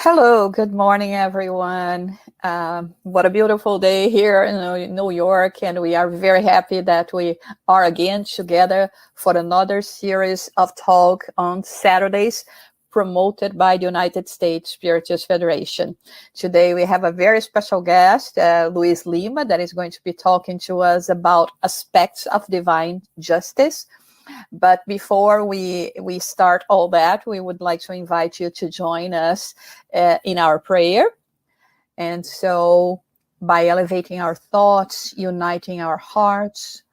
Hello, good morning, everyone. What a beautiful day here in New York, and we are very happy that we are again together for another series of talk on Saturdays promoted by the United States Spiritist Federation. Today we have a very special guest, LUIZ LIMA, that is going to be talking to us about aspects of divine justice. But before we start all that, we would like to invite you to join us in our prayer. And so by elevating our thoughts, uniting our hearts,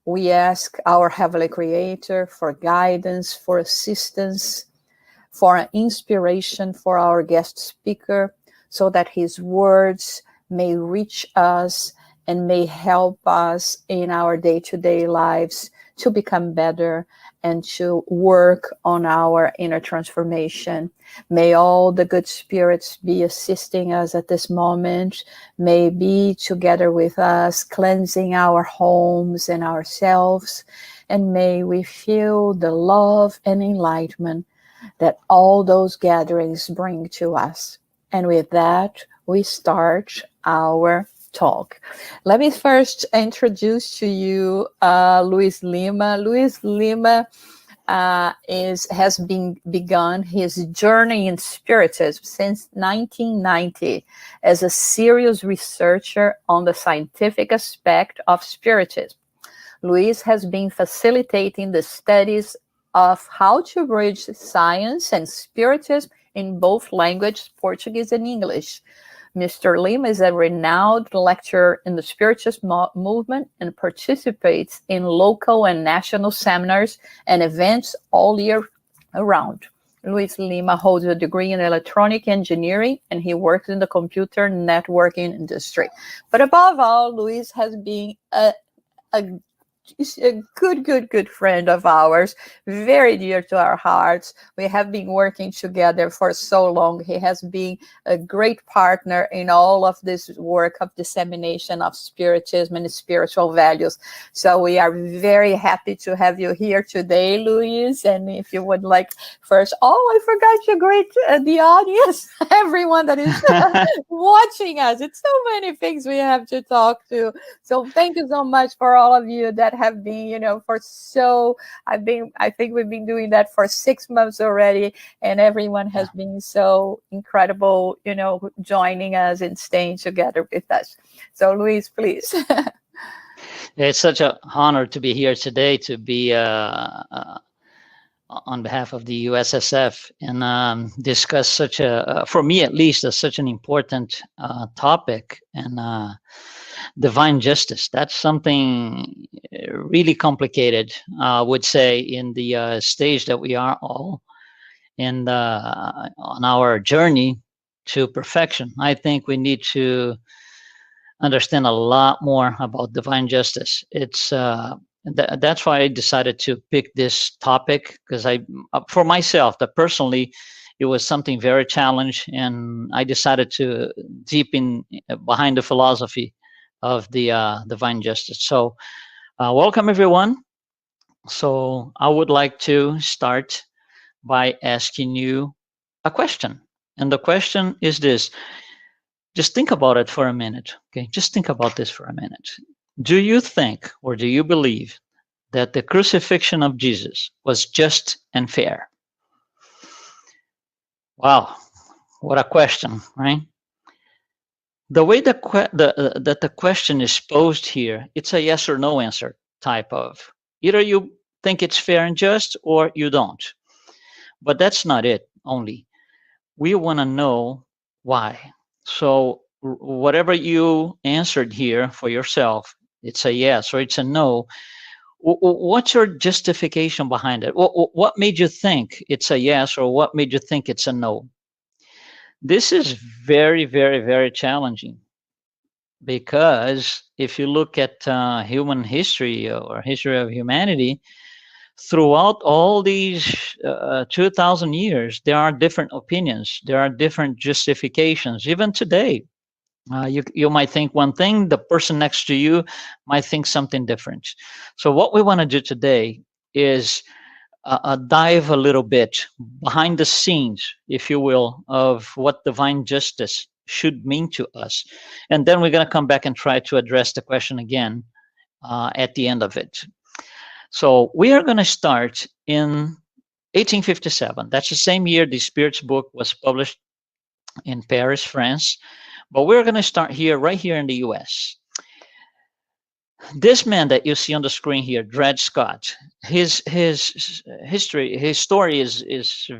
we ask our Heavenly Creator for guidance, for assistance, for inspiration for our guest speaker, so that his words may reach us and may help us in our day-to-day lives to become better and to work on our inner transformation. May all the good spirits be assisting us at this moment, may be together with us, cleansing our homes and ourselves, and may we feel the love and enlightenment that all those gatherings bring to us. And with that, we start our talk. Let me first introduce to you LUIZ LIMA. LUIZ LIMA has begun his journey in Spiritism since 1990 as a serious researcher on the scientific aspect of Spiritism. LUIZ has been facilitating the studies of how to bridge science and Spiritism in both languages, Portuguese and English. Mr. Lima is a renowned lecturer in the Spiritist movement and participates in local and national seminars and events all year around. LUIZ Lima holds a degree in electronic engineering, and he works in the computer networking industry. But above all, LUIZ has been a good friend of ours, very dear to our hearts. We have been working together for so long. He has been a great partner in all of this work of dissemination of Spiritism and spiritual values. So we are very happy to have you here today, LUIZ. And if you would like first, I forgot to greet the audience, everyone that is watching us. It's so many things we have to talk to. So thank you so much for all of you that have been, I think we've been doing that for 6 months already, and everyone has been so incredible, joining us and staying together with us. So LUIZ, please. It's such an honor to be here today, to be on behalf of the USSF and discuss such for me at least, such an important topic, and divine justice. That's something really complicated, I would say, in the stage that we are all in on our journey to perfection. I think we need to understand a lot more about divine justice. It's that's why I decided to pick this topic, because for myself, that personally, it was something very challenging, and I decided to deepen behind the philosophy of the divine justice. So welcome everyone. So I would like to start by asking you a question. And the question is this. Just think about it for a minute. Okay, just think about this for a minute. Do you think, or do you believe, that the crucifixion of Jesus was just and fair? Wow, what a question, right? The way that the question is posed here, it's a yes or no answer type of. Either you think it's fair and just, or you don't. But that's not it only. We want to know why. So whatever you answered here for yourself, it's a yes or it's a no. What's your justification behind it? What made you think it's a yes, or what made you think it's a no? This is very, very, very challenging, because if you look at human history or history of humanity, throughout all these 2,000 years, there are different opinions, there are different justifications. Even today, you might think one thing, the person next to you might think something different. So what we want to do today is dive a little bit behind the scenes, if you will, of what divine justice should mean to us. And then we're going to come back and try to address the question again at the end of it. So we are going to start in 1857. That's the same year the Spirits book was published in Paris, France. But we're going to start here, right here in the US. This man that you see on the screen here, Dred Scott, his history, his story is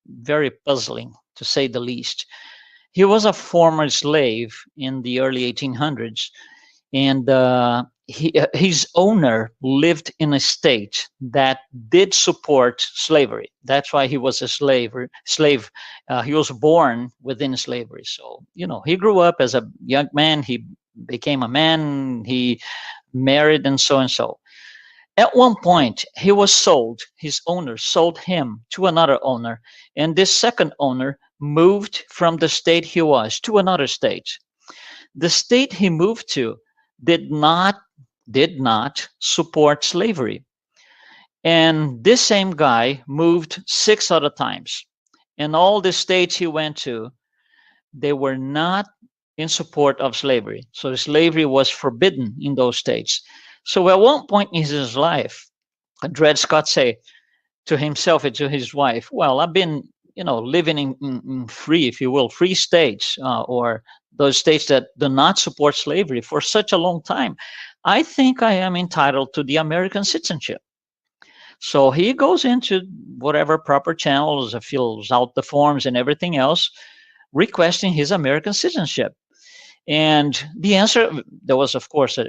very puzzling, to say the least. He was a former slave in the early 1800s, and his owner lived in a state that did support slavery. That's why he was a slave. He was born within slavery. So, you know, he grew up as a young man. He became a man. He married and so and so. At one point, he was sold. His owner sold him to another owner. And this second owner moved from the state he was to another state. The state he moved to did not support slavery. And this same guy moved 6 other times. And all the states he went to, they were not in support of slavery. So slavery was forbidden in those states. So at one point in his life, Dred Scott said to himself and to his wife, well, I've been, you know, living in free, if you will, free states, or those states that do not support slavery for such a long time. I think I am entitled to the American citizenship. So he goes into whatever proper channels, fills out the forms and everything else, requesting his American citizenship. And the answer, there was, of course, an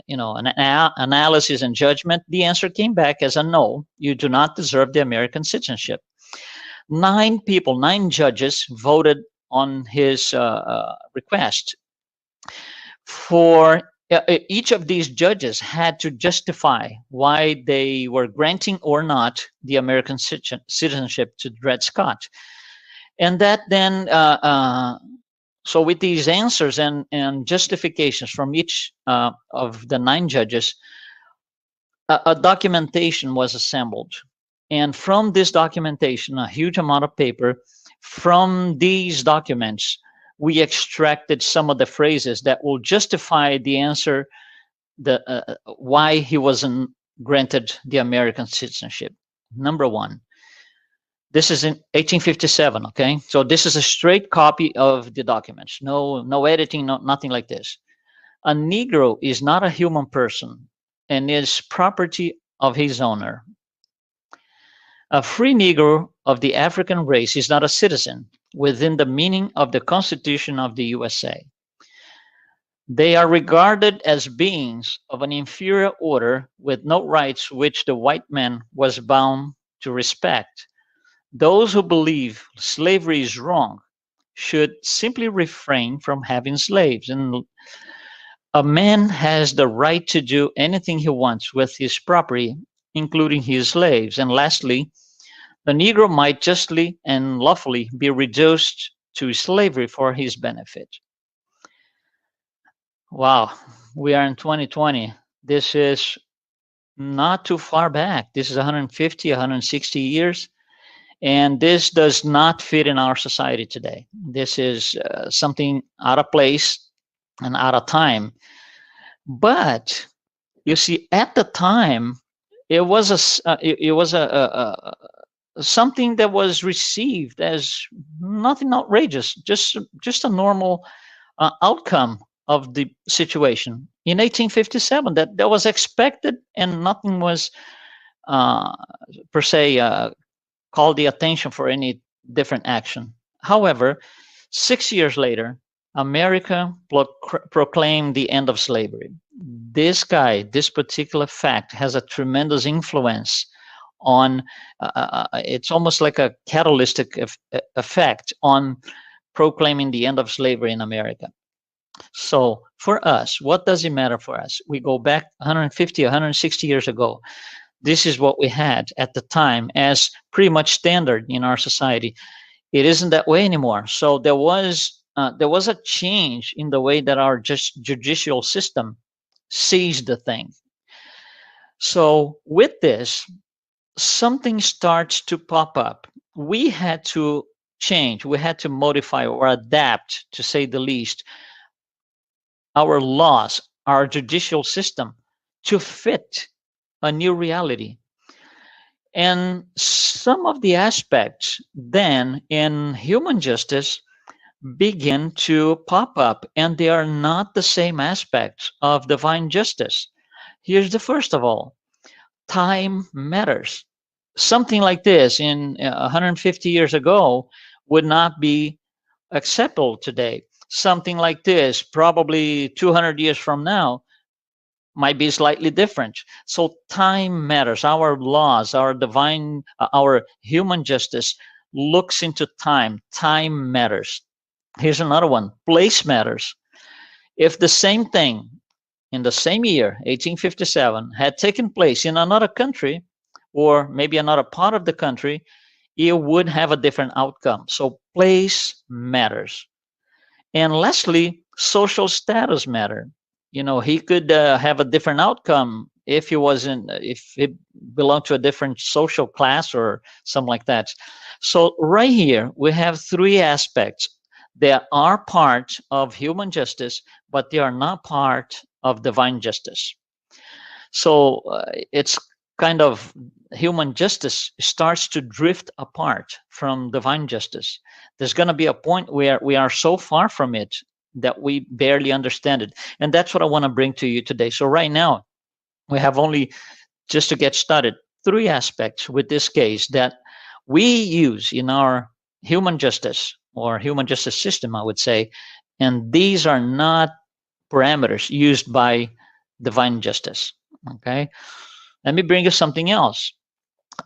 analysis and judgment. The answer came back as a no. You do not deserve the American citizenship. 9 judges voted on his request. For each of these judges had to justify why they were granting or not the American citizenship to Dred Scott. And that then, so with these answers and justifications from each of the 9 judges, a documentation was assembled. And from this documentation, a huge amount of paper, from these documents, we extracted some of the phrases that will justify the answer, why he wasn't granted the American citizenship. Number 1, this is in 1857, okay? So this is a straight copy of the documents. No editing, nothing like this. A Negro is not a human person and is property of his owner. A free Negro of the African race is not a citizen within the meaning of the Constitution of the USA. They are regarded as beings of an inferior order with no rights which the white man was bound to respect. Those who believe slavery is wrong should simply refrain from having slaves. And a man has the right to do anything he wants with his property, including his slaves. And lastly, the Negro might justly and lawfully be reduced to slavery for his benefit. Wow, we are in 2020. This is not too far back. This is 150, 160 years. And this does not fit in our society today. This is something out of place and out of time. But you see, at the time, it was something that was received as nothing outrageous, just a normal outcome of the situation. In 1857, that was expected, and nothing was per se called the attention for any different action. However, 6 years later, America proclaimed the end of slavery. This particular fact has a tremendous influence on, it's almost like a catalytic effect on proclaiming the end of slavery in America. So for us, what does it matter for us? We go back 150, 160 years ago. This is what we had at the time as pretty much standard in our society. It isn't that way anymore. So there was a change in the way that our judicial system sees the thing. So with this, something starts to pop up. We had to change, we had to modify or adapt, to say the least, our laws, our judicial system to fit a new reality. And some of the aspects then in human justice begin to pop up, and they are not the same aspects of divine justice. Here's the first of all: time matters. Something like this in 150 years ago would not be acceptable today. Something like this, probably 200 years from now, might be slightly different. So time matters. Our laws, our divine, our human justice looks into time. Time matters. Here's another one: place matters. If the same thing in the same year, 1857, had taken place in another country, or maybe another part of the country, it would have a different outcome. So place matters. And lastly, social status matter. You know, he could have a different outcome if he wasn't, if he belonged to a different social class or something like that. So right here, we have three aspects that are part of human justice, but they are not part of divine justice. So it's kind of, human justice starts to drift apart from divine justice. There's going to be a point where we are so far from it that we barely understand it. And that's what I want to bring to you today. So right now, we have only, just to get started, three aspects with this case that we use in our human justice or human justice system, I would say. And these are not parameters used by divine justice. Okay. Let me bring you something else.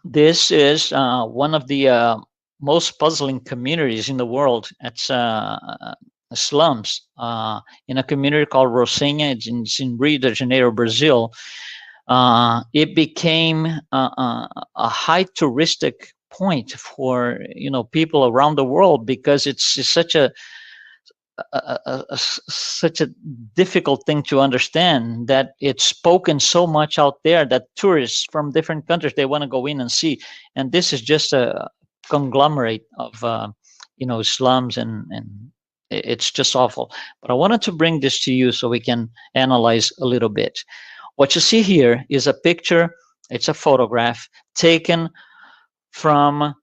This is one of the most puzzling communities in the world. It's slums in a community called Rocinha. It's in Rio de Janeiro, Brazil. It became a high touristic point for, you know, people around the world, because it's such such a difficult thing to understand, that it's spoken so much out there that tourists from different countries, they want to go in and see. And this is just a conglomerate of you know, slums, and it's just awful. But I wanted to bring this to you so we can analyze a little bit. What you see here is a picture, it's a photograph taken from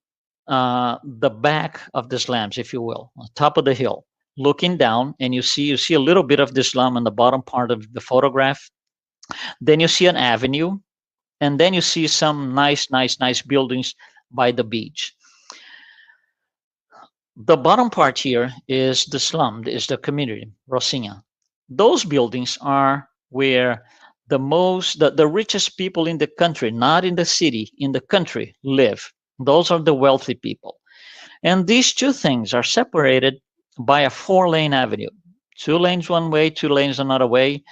the back of the slums, if you will, on top of the hill, looking down, and you see a little bit of the slum on the bottom part of the photograph. Then you see an avenue, and then you see some nice buildings by the beach. The bottom part here is the slum, is the community, Rocinha. Those buildings are where the richest people in the country, not in the city, in the country, live. Those are the wealthy people. And these two things are separated by a 4-lane avenue. 2 lanes one way, 2 lanes another way,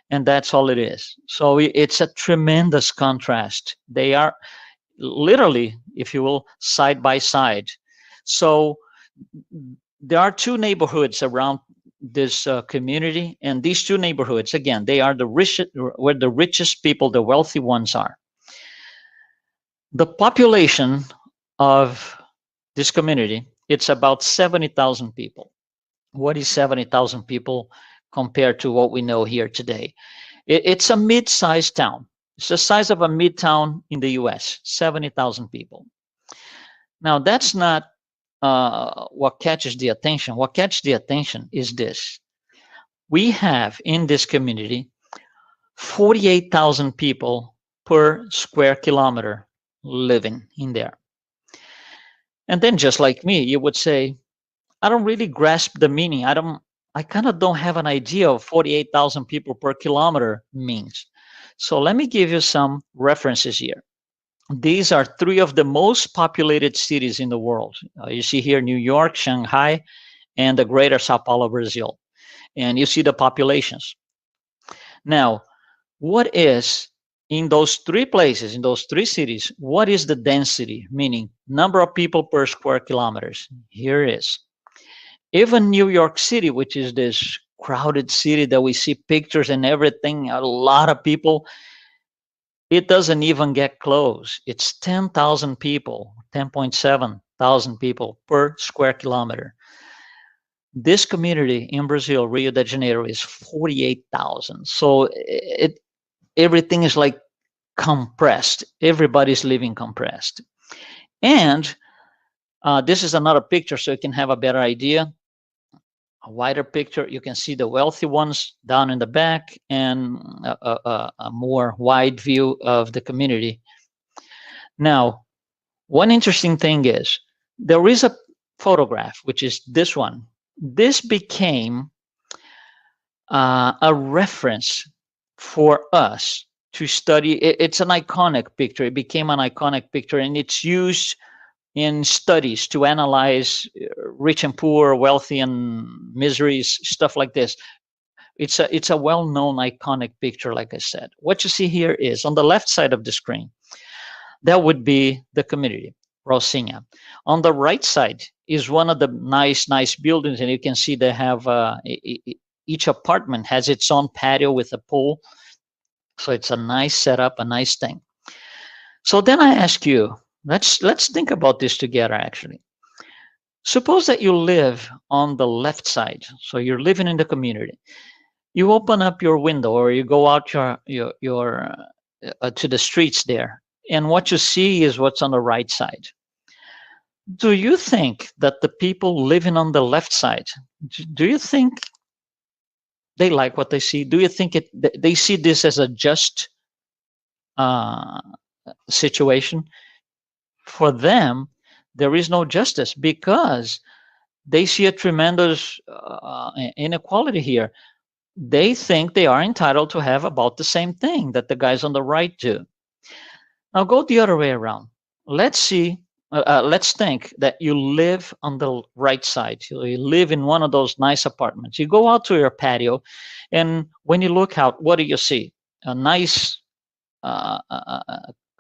and that's all it is. So it's a tremendous contrast. They are literally, if you will, side by side. So there are 2 neighborhoods around this community, and these 2 neighborhoods, again, they are where the richest people, the wealthy ones, are. The population of this community, it's about 70,000 people. What is 70,000 people compared to what we know here today? It's a mid-sized town. It's the size of a mid-town in the US, 70,000 people. Now, that's not what catches the attention. What catches the attention is this. We have in this community 48,000 people per square kilometer living in there. And then, just like me, you would say, I don't really grasp the meaning. I kind of don't have an idea of 48,000 people per kilometer means. So let me give you some references here. These are 3 of the most populated cities in the world. You see here New York, Shanghai, and the greater Sao Paulo, Brazil. And you see the populations. Now, what is, in those 3 places, in those 3 cities, what is the density, meaning number of people per square kilometers? Here it is. Even New York City, which is this crowded city that we see pictures and everything, a lot of people, it doesn't even get close. It's 10,000 people, 10.7 thousand people per square kilometer. This community in Brazil, Rio de Janeiro, is 48,000. So everything is like compressed. Everybody's living compressed. And this is another picture so you can have a better idea. A wider picture, you can see the wealthy ones down in the back, and a more wide view of the community. Now, one interesting thing is there is a photograph, which is this one. This became a reference for us to study. It's an iconic picture. It became an iconic picture, and it's used in studies to analyze rich and poor, wealthy and miseries, stuff like this. It's a well-known iconic picture, like I said. What you see here is on the left side of the screen, that would be the community, Rocinha. On the right side is one of the nice buildings, and you can see they have each apartment has its own patio with a pool. So it's a nice setup, a nice thing. So then I ask you, let's think about this together, actually. Suppose that you live on the left side. So you're living in the community. You open up your window, or you go out to the streets there, and what you see is what's on the right side. Do you think that the people living on the left side, do you think they like what they see? Do you think they see this as a just situation? For them, there is no justice, because they see a tremendous inequality here. They think they are entitled to have about the same thing that the guys on the right do. Now go the other way around. Let's see. Let's think that you live on the right side. You live in one of those nice apartments. You go out to your patio, and when you look out, what do you see? A nice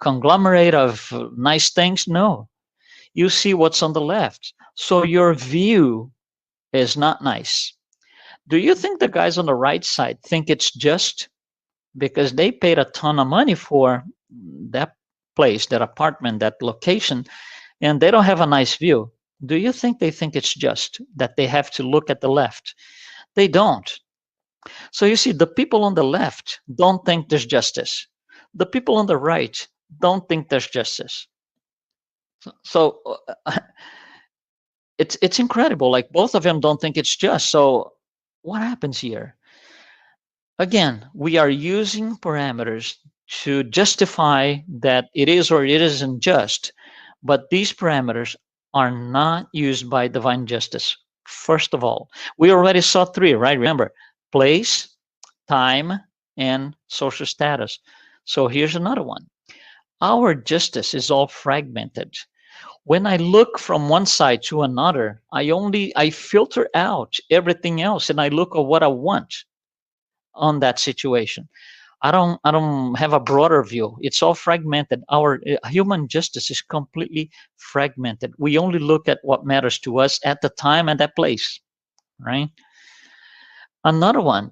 conglomerate of nice things? No. You see what's on the left. So your view is not nice. Do you think the guys on the right side think it's just because they paid a ton of money for that place, that apartment, that location, and they don't have a nice view? Do you think they think it's just that they have to look at the left? They don't. So you see, the people on the left don't think there's justice. The people on the right don't think there's justice. So it's incredible. Like, both of them don't think it's just. So what happens here? Again, we are using parameters to justify that it is or it isn't just, but these parameters are not used by divine justice. First of all, we already saw three, right? Remember, place, time, and social status. So here's another one. Our justice is all fragmented. When I look from one side to another, I filter out everything else, and I look at what I want on that situation. I don't have a broader view. It's all fragmented. Our human justice is completely fragmented. We only look at what matters to us at the time and that place, right? Another one,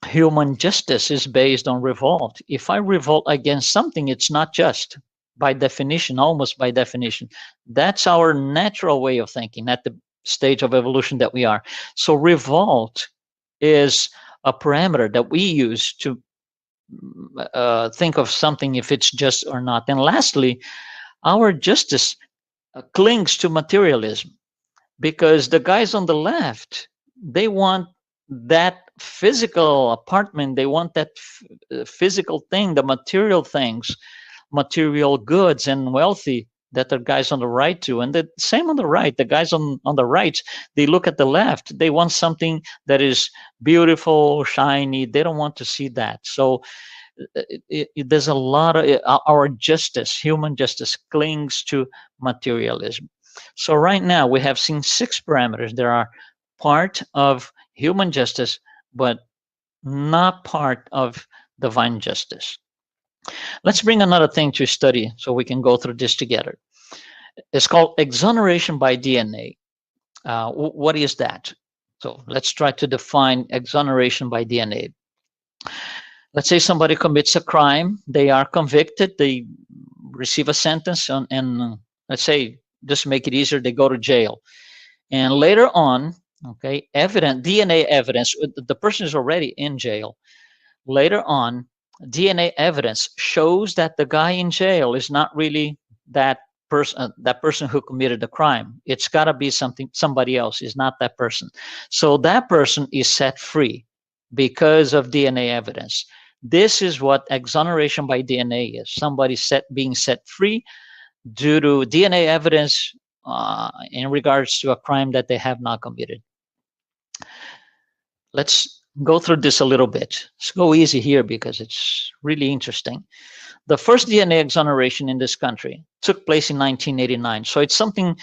human justice is based on revolt. If I revolt against something, it's not just, by definition, almost by definition. That's our natural way of thinking at the stage of evolution that we are. So revolt is a parameter that we use to think of something if it's just or not. And lastly, our justice clings to materialism, because the guys on the left, they want that physical apartment, they want that physical thing, the material things, material goods and wealthy, that the guys on the right do. And the same on the right, the guys on the right, they look at the left, they want something that is beautiful, shiny. They don't want to see that. So there's a lot of our justice, human justice, clings to materialism. So right now we have seen 6 parameters that are part of human justice, but not part of divine justice. Let's bring another thing to study so we can go through this together. It's called exoneration by DNA. What is that? So let's try to define exoneration by DNA. let's say somebody commits a crime, they are convicted, they receive a sentence, and let's say, just to make it easier, they go to jail. And later on, okay, DNA evidence, the person is already in jail. Later on, DNA evidence shows that the guy in jail is not really that person who committed the crime. It's got to be somebody else. Is not that person. So that person is set free because of DNA evidence. This is what exoneration by DNA is. Somebody being set free due to DNA evidence in regards to a crime that they have not committed. Let's go through this a little bit. Let's go easy here because it's really interesting. The first DNA exoneration in this country took place in 1989. So it's something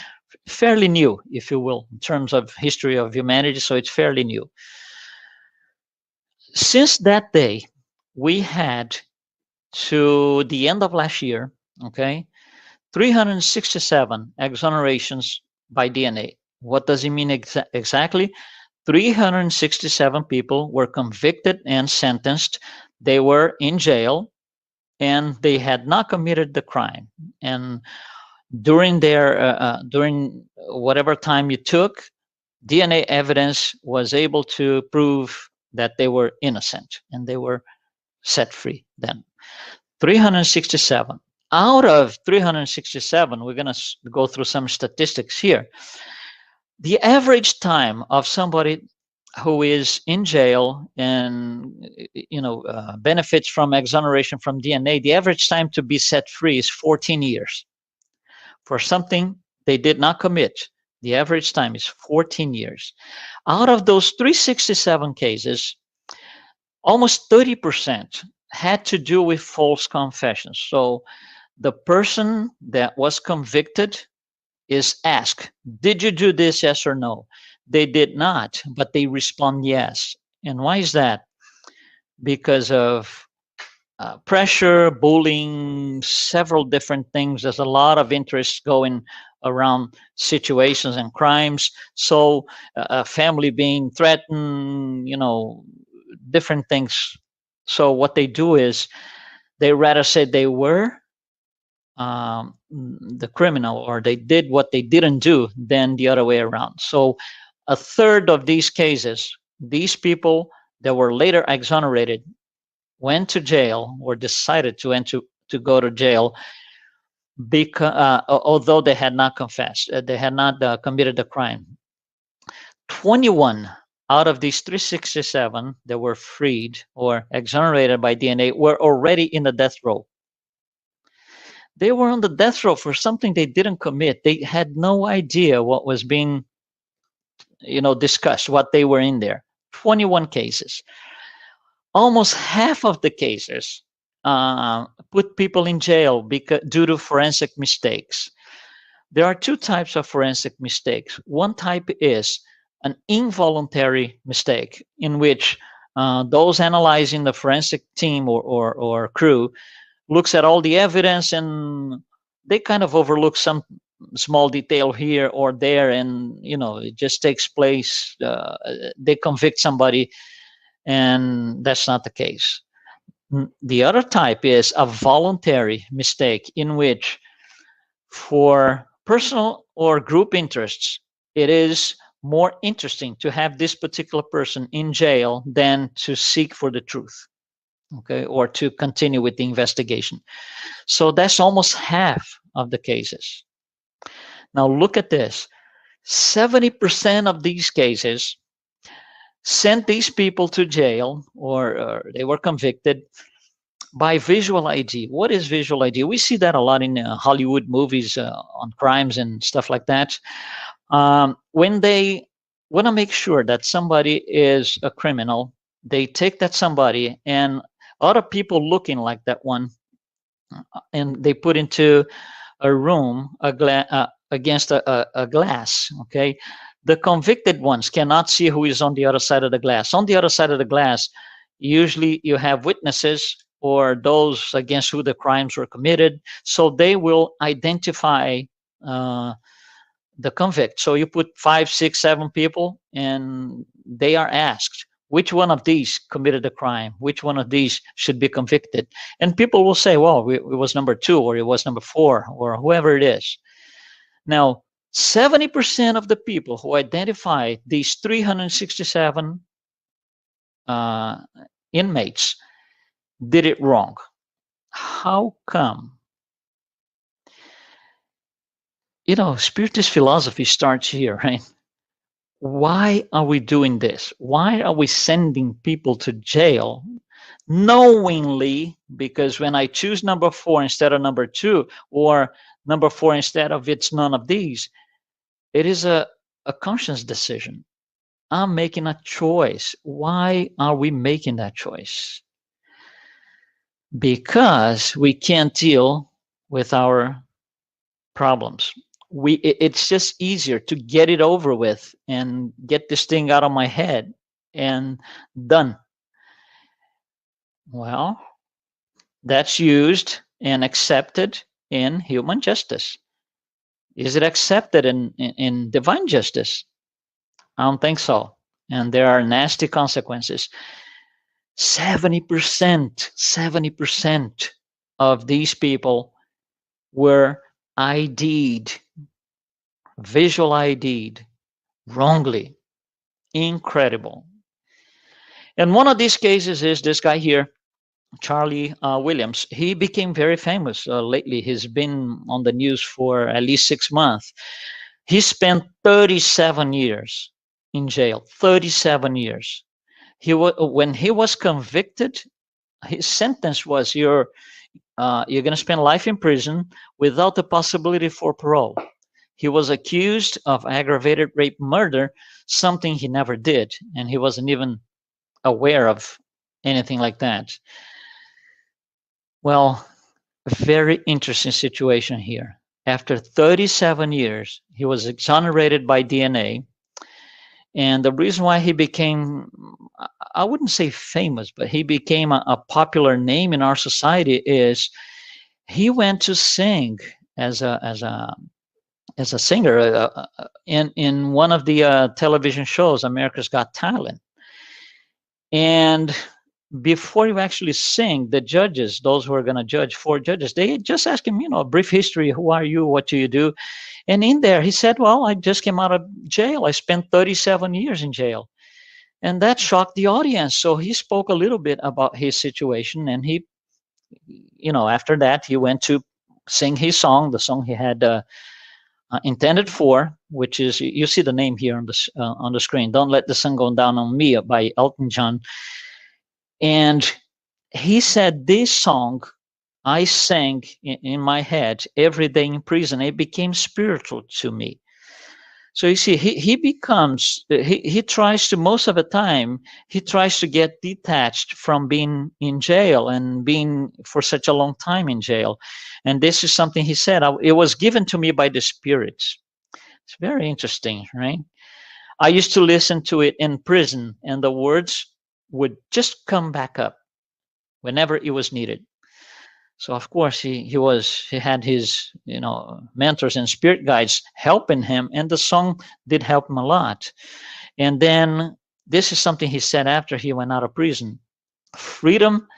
fairly new, if you will, in terms of history of humanity. So it's fairly new. Since that day, we had, to the end of last year, okay, 367 exonerations by DNA. What does it mean exactly? 367 people were convicted and sentenced. They were in jail and they had not committed the crime. And during during whatever time it took, DNA evidence was able to prove that they were innocent and they were set free then. 367. Out of 367, we're going to go through some statistics here. The average time of somebody who is in jail and benefits from exoneration from DNA, the average time to be set free is 14 years. For something they did not commit, the average time is 14 years. Out of those 367 cases, almost 30% had to do with false confessions. So the person that was convicted is asked, did you do this, yes or no? They did not, but they respond yes. And why is that? Because of pressure, bullying, several different things. There's a lot of interest going around situations and crimes. So a family being threatened, different things. So what they do is they rather say they were the criminal or they did what they didn't do than the other way around. So a third of these cases, these people that were later exonerated went to jail or decided to go to jail because although they had not confessed, they had not committed the crime. 21 out of these 367 that were freed or exonerated by DNA were already in the death row. They were on the death row for something they didn't commit. They had no idea what was being, discussed, what they were in there. 21 cases. Almost half of the cases put people in jail due to forensic mistakes. There are two types of forensic mistakes. One type is an involuntary mistake in which those analyzing the forensic team or crew looks at all the evidence and they kind of overlook some small detail here or there, and it just takes place. They convict somebody, and that's not the case. The other type is a voluntary mistake in which, for personal or group interests, it is more interesting to have this particular person in jail than to seek for the truth, okay, or to continue with the investigation. So that's almost half of the cases. Now look at this. 70% of these cases sent these people to jail or they were convicted by visual ID. What is visual ID? We see that a lot in Hollywood movies on crimes and stuff like that. When they want to make sure that somebody is a criminal, they take that somebody and other people looking like that one, and they put into a room against a glass, okay? The convicted ones cannot see who is on the other side of the glass. On the other side of the glass, usually you have witnesses or those against who the crimes were committed, so they will identify the convict. So you put 5, 6, 7 people, and they are asked, Which one of these committed the crime? Which one of these should be convicted? And people will say, well, it was number 2, or it was number 4, or whoever it is. Now, 70% of the people who identified these 367 inmates did it wrong. How come? Spiritist philosophy starts here, right? Why are we doing this? Why are we sending people to jail knowingly? Because when I choose number 4 instead of number 2, or number 4 instead of it's none of these, it is a conscious decision. I'm making a choice. Why are we making that choice? Because we can't deal with our problems. It's just easier to get it over with and get this thing out of my head and done. Well, that's used and accepted in human justice. Is it accepted in divine justice? I don't think so. And there are nasty consequences. 70% of these people were ID'd, visual ID'd, wrongly. Incredible. And one of these cases is this guy here, Charlie Williams. He became very famous lately. He's been on the news for at least 6 months. He spent 37 years in jail. 37 years. When he was convicted, his sentence was you're going to spend life in prison without the possibility for parole. He was accused of aggravated rape murder, something he never did, and he wasn't even aware of anything like that. Well, a very interesting situation here. After 37 years, he was exonerated by DNA. And the reason why he became, I wouldn't say famous, but he became a popular name in our society is he went to sing as a singer in one of the television shows, America's Got Talent. And before you actually sing, the judges, those who are going to judge, 4 judges, they just ask him, a brief history. Who are you? What do you do? And in there, he said, well, I just came out of jail. I spent 37 years in jail. And that shocked the audience. So he spoke a little bit about his situation. And he, after that, he went to sing his song, the song he had intended for, which is, you see the name here on the screen, Don't Let the Sun Go Down on Me by Elton John. And he said, this song I sang in my head every day in prison. It became spiritual to me. So you see, he tries to, most of the time, he tries to get detached from being in jail and being for such a long time in jail. And this is something he said, it was given to me by the spirits. It's very interesting, right? I used to listen to it in prison, and the words would just come back up whenever it was needed. So of course he had his mentors and spirit guides helping him, and the song did help him a lot. And then this is something he said after he went out of prison: freedom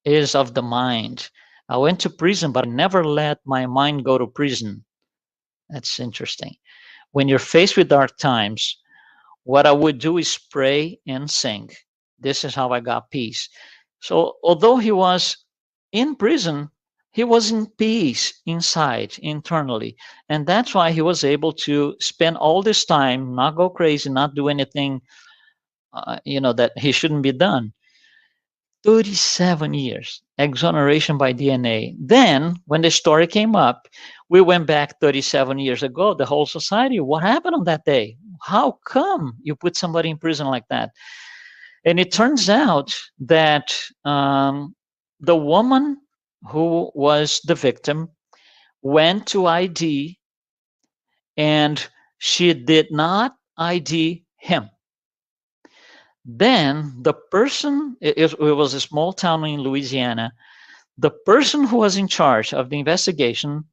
is of the mind. I went to prison, but I never let my mind go to prison. That's interesting. When you're faced with dark times, what I would do is pray and sing. This is how I got peace. So although he was in prison, he was in peace inside, internally. And that's why he was able to spend all this time, not go crazy, not do anything, that he shouldn't be done. 37 years, exoneration by DNA. Then when the story came up, we went back 37 years ago, the whole society, what happened on that day? How come you put somebody in prison like that? And it turns out that the woman who was the victim went to ID, and she did not ID him. Then the person, it was a small town in Louisiana, the person who was in charge of the investigation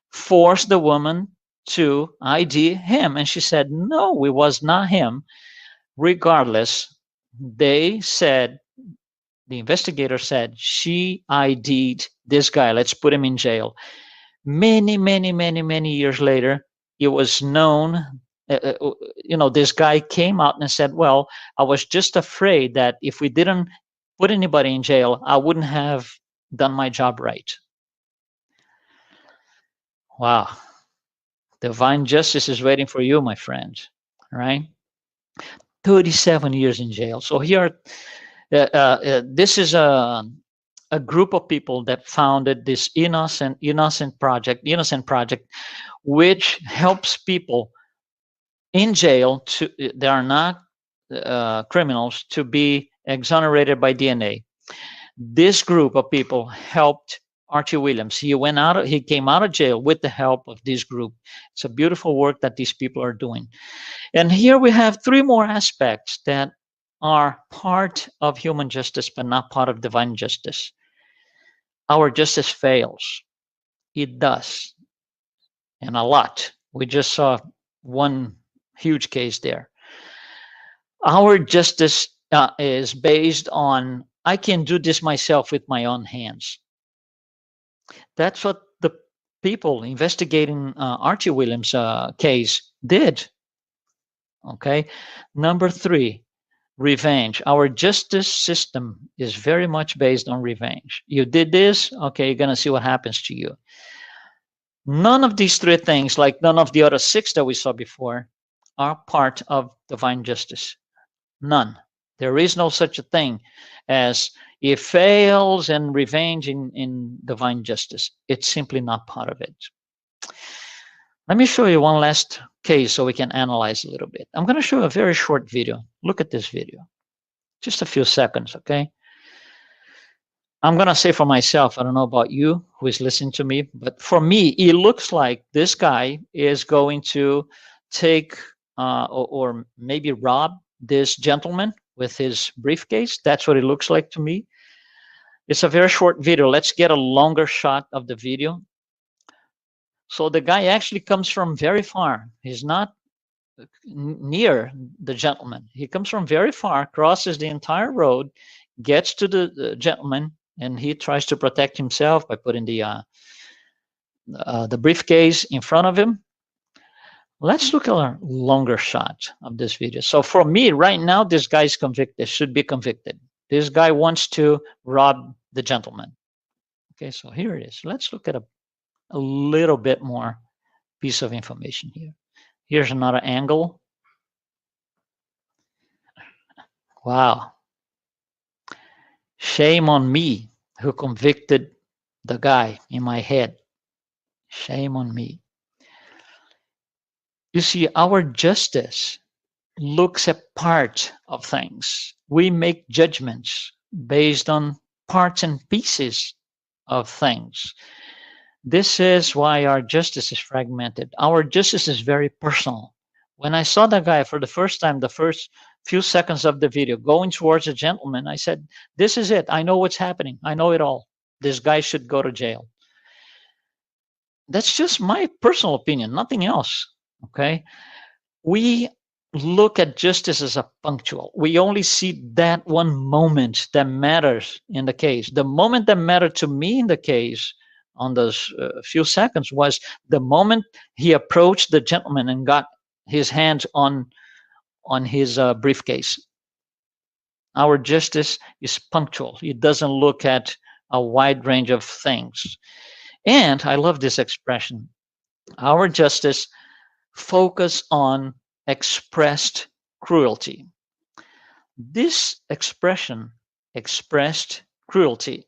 forced the woman to ID him. And she said, no, it was not him. Regardless, they said, the investigator said, she ID'd this guy. Let's put him in jail. Many, many, many, many years later, it was known, this guy came out and said, well, I was just afraid that if we didn't put anybody in jail, I wouldn't have done my job right. Wow. Divine justice is waiting for you, my friend. All right? 37 years in jail. So here, this is a group of people that founded this Innocent Project, which helps people in jail they are not criminals, to be exonerated by DNA. This group of people helped Archie Williams. He came out of jail with the help of this group. It's a beautiful work that these people are doing. And here we have 3 more aspects that are part of human justice, but not part of divine justice. Our justice fails. It does. And a lot. We just saw one huge case there. Our justice is based on, I can do this myself with my own hands. That's what the people investigating Archie Williams' case did. Okay. Number 3, revenge. Our justice system is very much based on revenge. You did this, okay, you're going to see what happens to you. None of these 3 things, like none of the other 6 that we saw before, are part of divine justice. None. There is no such a thing as it fails and revenge in divine justice. It's simply not part of it. Let me show you one last case so we can analyze a little bit. I'm going to show a very short video. Look at this video. Just a few seconds, okay? I'm going to say for myself, I don't know about you who is listening to me, but for me, it looks like this guy is going to take or maybe rob this gentleman with his briefcase. That's what it looks like to me. It's a very short video. Let's get a longer shot of the video. So the guy actually comes from very far. He's not near the gentleman. He comes from very far, crosses the entire road, gets to the gentleman, and he tries to protect himself by putting the briefcase in front of him. Let's look at a longer shot of this video. So for me, right now, this guy's convicted, should be convicted. This guy wants to rob the gentleman. Okay, so here it is. Let's look at a little bit more piece of information here. Here's another angle. Wow. Shame on me who convicted the guy in my head. Shame on me. You see, our justice looks at part of things. We make judgments based on parts and pieces of things. This is why our justice is fragmented. Our justice is very personal. When I saw that guy for the first time, the first few seconds of the video, going towards a gentleman, I said, this is it. I know what's happening. I know it all. This guy should go to jail. That's just my personal opinion, nothing else. Okay? We look at justice as a punctual. We only see that one moment that matters in the case. The moment that mattered to me in the case on those few seconds was the moment he approached the gentleman and got his hands on his briefcase. Our justice is punctual. It doesn't look at a wide range of things. And I love this expression. Our justice focus on expressed cruelty. This expression, expressed cruelty,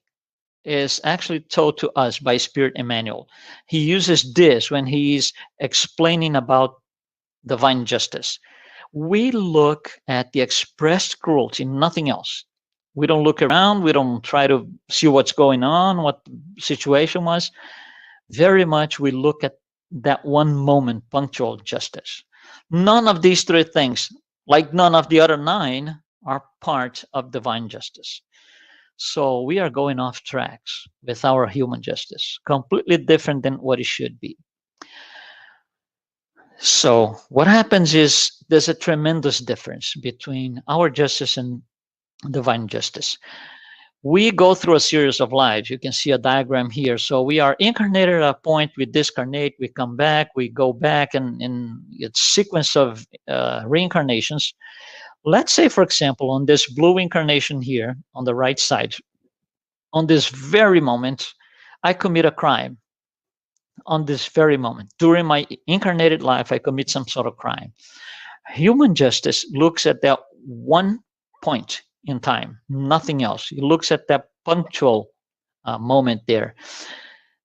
is actually told to us by Spirit Emmanuel. He uses this when he's explaining about divine justice. We look at the expressed cruelty, nothing else. We don't look around. We don't try to see what's going on, what the situation was. Very much we look at that one moment, punctual justice. None of these 3 things, like none of the other 9, are part of divine justice. So we are going off tracks with our human justice, completely different than what it should be. So what happens is there's a tremendous difference between our justice and divine justice. We go through a series of lives. You can see a diagram here. So we are incarnated at a point, we discarnate, we come back, we go back, and in its sequence of reincarnations. Let's say, for example, on this blue incarnation here on the right side, on this very moment, I commit a crime. On this very moment, during my incarnated life, I commit some sort of crime. Human justice looks at that one point in time, nothing else. It looks at that punctual moment there.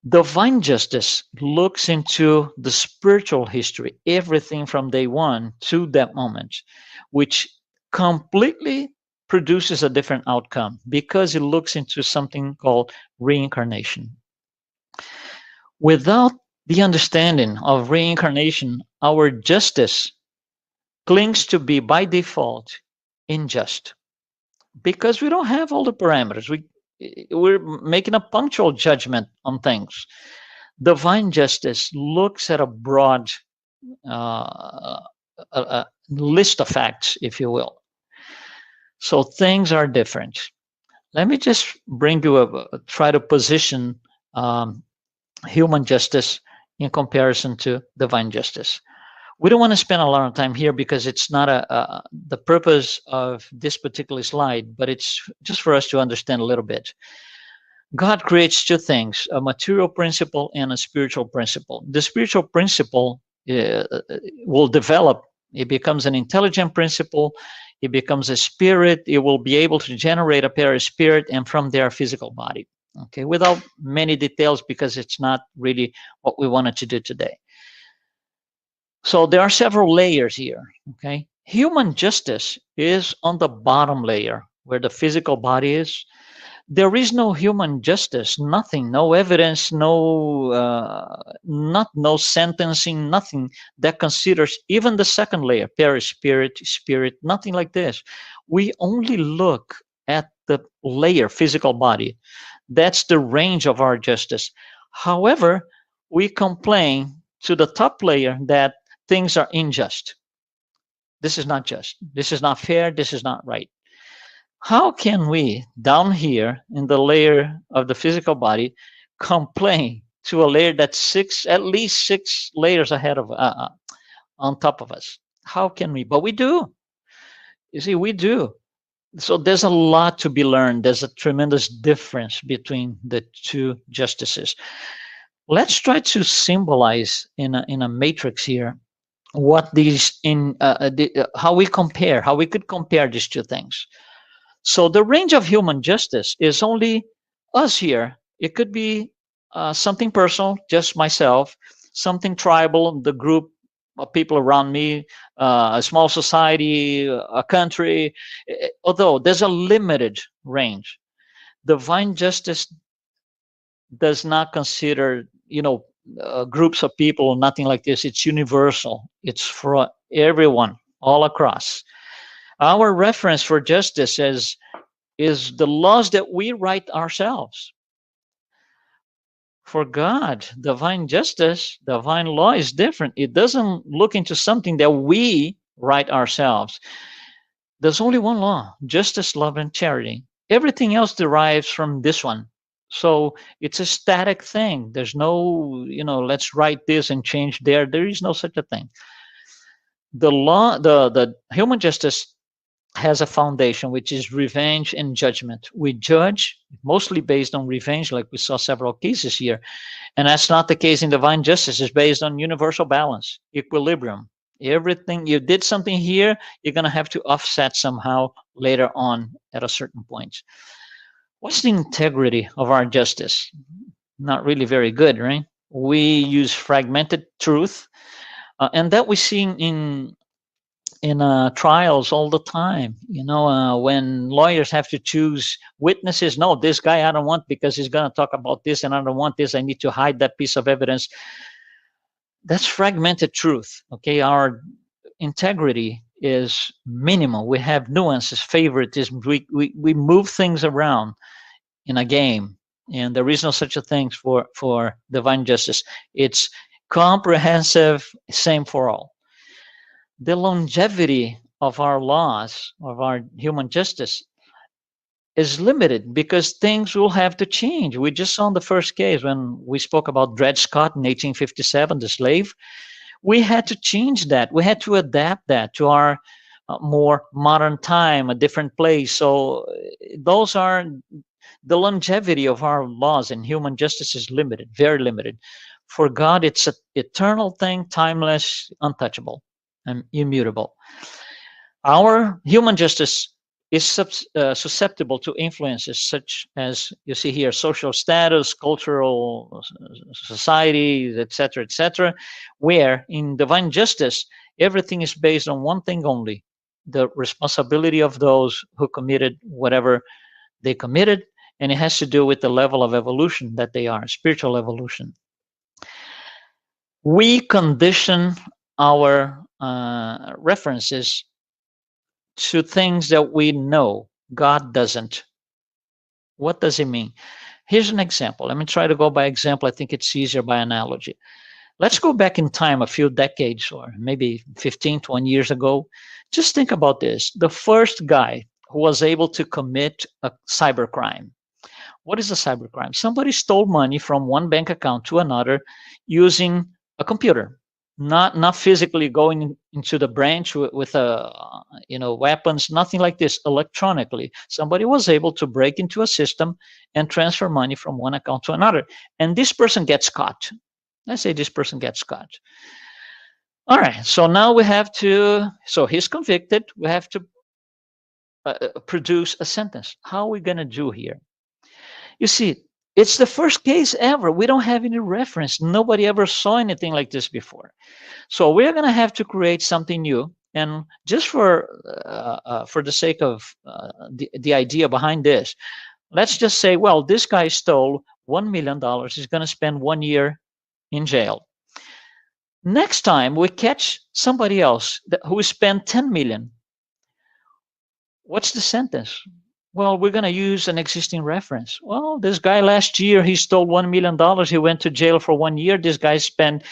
Divine justice looks into the spiritual history, everything from day one to that moment, which completely produces a different outcome because it looks into something called reincarnation. Without the understanding of reincarnation, our justice clings to be by default unjust because we don't have all the parameters. We're making a punctual judgment on things. Divine justice looks at a broad a list of facts, if you will. So things are different. Let me just bring you try to position human justice in comparison to divine justice. We don't want to spend a lot of time here because it's not the purpose of this particular slide, but it's just for us to understand a little bit. God creates two things, a material principle and a spiritual principle. The spiritual principle will develop. It becomes an intelligent principle. It becomes a spirit. It will be able to generate a perispirit, and from there, a physical body. Okay, without many details because it's not really what we wanted to do today. So there are several layers here, okay? Human justice is on the bottom layer where the physical body is. There is no human justice, nothing, no evidence, no sentencing, nothing that considers even the second layer, perispirit, spirit, nothing like this. We only look at the layer, physical body. That's the range of our justice. However, we complain to the top layer that things are unjust. This is not just. This is not fair. This is not right. How can we, down here in the layer of the physical body, complain to a layer that's at least six layers ahead of, on top of us? How can we? But we do. You see, we do. So there's a lot to be learned. There's a tremendous difference between the two justices. Let's try to symbolize in a matrix here what these how we could compare these two things. So the range of human justice is only us here. It could be something personal, just myself, something tribal, the group of people around me, a small society, a country, although there's a limited range. Divine justice does not consider, groups of people, nothing like this. It's universal. It's for everyone, all across. Our reference for justice is the laws that we write ourselves. For God, divine justice, divine law is different. It doesn't look into something that we write ourselves. There's only one law: justice, love, and charity. Everything else derives from this one. So it's a static thing. There's no, let's write this and change there. There is no such a thing. The law, the human justice has a foundation, which is revenge and judgment. We judge mostly based on revenge, like we saw several cases here. And that's not the case in divine justice. It's based on universal balance, equilibrium. Everything, you did something here, you're going to have to offset somehow later on at a certain point. What's the integrity of our justice? Not really very good, right? We use fragmented truth, and that we see in trials all the time. When lawyers have to choose witnesses, no, this guy I don't want because he's going to talk about this, and I don't want this. I need to hide that piece of evidence. That's fragmented truth. Okay, our integrity is minimal. We have nuances, favoritism. We move things around in a game, and there is no such a thing for divine justice. It's comprehensive, same for all. The longevity of our laws, of our human justice, is limited because things will have to change. We just saw in the first case when we spoke about Dred Scott in 1857, the slave. We had to change that. We had to adapt that to our more modern time, a different place. So those are the longevity of our laws, and human justice is limited, very limited. For God, it's an eternal thing, timeless, untouchable, and immutable. Our human justice is susceptible to influences such as you see here: social status, cultural society, etc., where in divine justice, everything is based on one thing only: the responsibility of those who committed whatever they committed, and it has to do with the level of evolution that they are, spiritual evolution. We condition our references to things that we know. God doesn't. What does it mean? Here's an example. Let me try to go by example. I think it's easier by analogy. Let's go back in time a few decades, or maybe 15, 20 years ago. Just think about this. The first guy who was able to commit a cybercrime. What is a cybercrime? Somebody stole money from one bank account to another using a computer, not physically going into the branch with weapons, nothing like this. Electronically, somebody was able to break into a system and transfer money from one account to another, and this person gets caught. Let's say this person gets caught. All right, so now we have to, so he's convicted. We have to produce a sentence. How are we going to do here? You see, it's the first case ever. We don't have any reference. Nobody ever saw anything like this before. So we're going to have to create something new. And just for the sake of the idea behind this, let's just say, well, this guy stole $1 million. He's going to spend 1 year in jail. Next time we catch somebody else who spent 10 million. What's the sentence? Well, we're going to use an existing reference. Well, this guy last year, he stole $1 million. He went to jail for 1 year. This guy spent,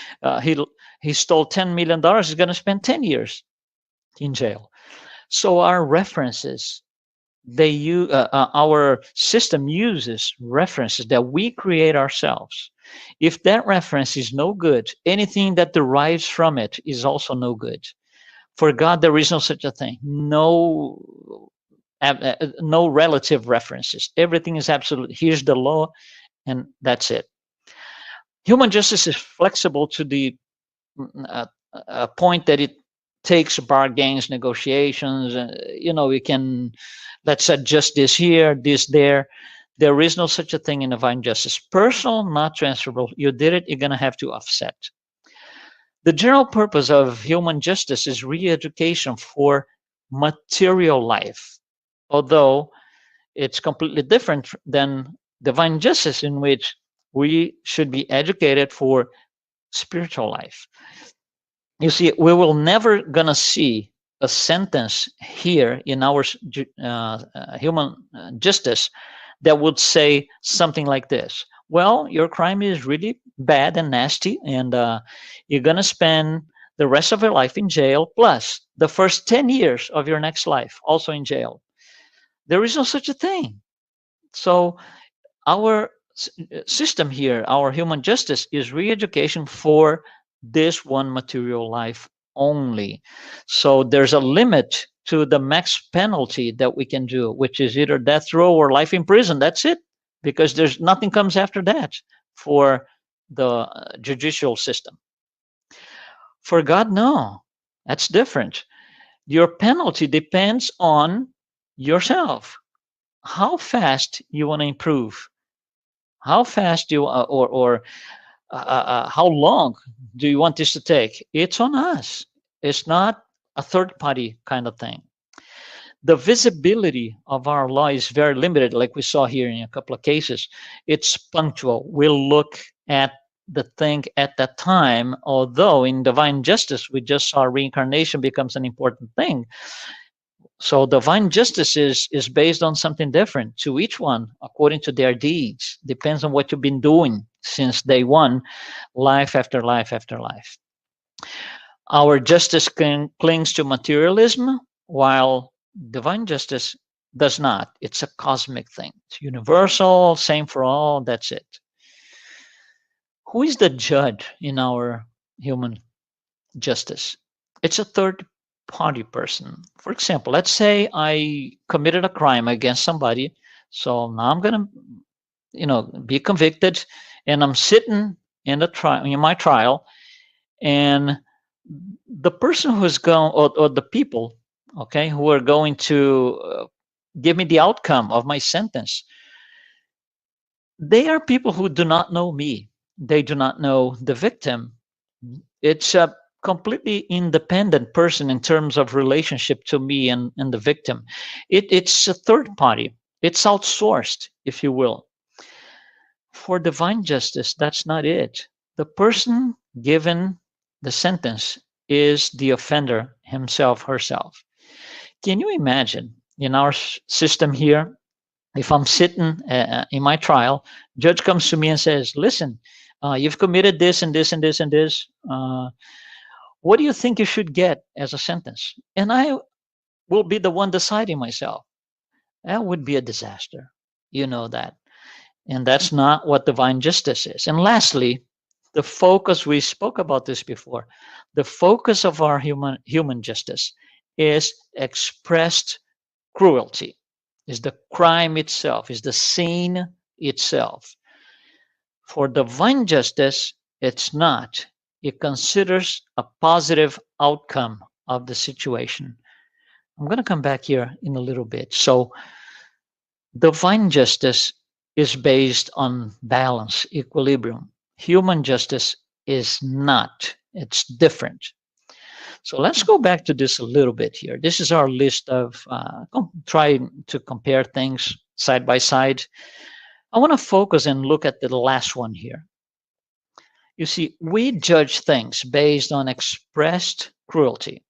he stole $10 million. He's going to spend 10 years in jail. So our references, our system uses references that we create ourselves. If that reference is no good, anything that derives from it is also no good. For God, there is no such a thing. No relative references. Everything is absolute. Here's the law, and that's it. Human justice is flexible to the point that it takes bargains, negotiations. We can, let's adjust this here, this there. There is no such a thing in divine justice. Personal, not transferable. You did it, you're going to have to offset. The general purpose of human justice is re-education for material life, although it's completely different than divine justice, in which we should be educated for spiritual life. You see, we will never gonna see a sentence here in our human justice that would say something like this: well, your crime is really bad and nasty, and you're gonna spend the rest of your life in jail, plus the first 10 years of your next life also in jail. There is no such a thing. So our system here, our human justice, is re-education for this one material life only. So there's a limit to the max penalty that we can do, which is either death row or life in prison. That's it, because there's nothing comes after that for the judicial system. For God, no, that's different. Your penalty depends on yourself. How fast you want to improve? How fast you how long do you want this to take? It's on us. It's not a third party kind of thing. The visibility of our law is very limited, like we saw here in a couple of cases. It's punctual. We'll look at the thing at that time, although in divine justice, we just saw reincarnation becomes an important thing. So divine justice is based on something different to each one according to their deeds. Depends on what you've been doing since day one, life after life after life. Our justice clings to materialism, while divine justice does not. It's a cosmic thing. It's universal, same for all, that's it. Who is the judge in our human justice? It's a third party person. For example, let's say I committed a crime against somebody. So now I'm going to, be convicted, and I'm sitting in the trial, in my trial, and the person who's going, or the people, okay, who are going to give me the outcome of my sentence, they are people who do not know me. They do not know the victim. It's a completely independent person in terms of relationship to me and the victim. It's a third party. It's outsourced, if you will. For divine justice, that's not it. The person given the sentence is the offender himself, herself. Can you imagine in our system here, if I'm sitting in my trial, judge comes to me and says, listen, you've committed this and this and this and this. What do you think you should get as a sentence? And I will be the one deciding myself. That would be a disaster. You know that. And that's not what divine justice is. And lastly, the focus, we spoke about this before, the focus of our human justice is expressed cruelty, is the crime itself, is the sin itself. For divine justice, it's not. It considers a positive outcome of the situation. I'm going to come back here in a little bit. So, divine justice is based on balance, equilibrium. Human justice is not, it's different. So let's go back to this a little bit here. This is our list of trying to compare things side by side. I want to focus and look at the last one here. You see, we judge things based on expressed cruelty.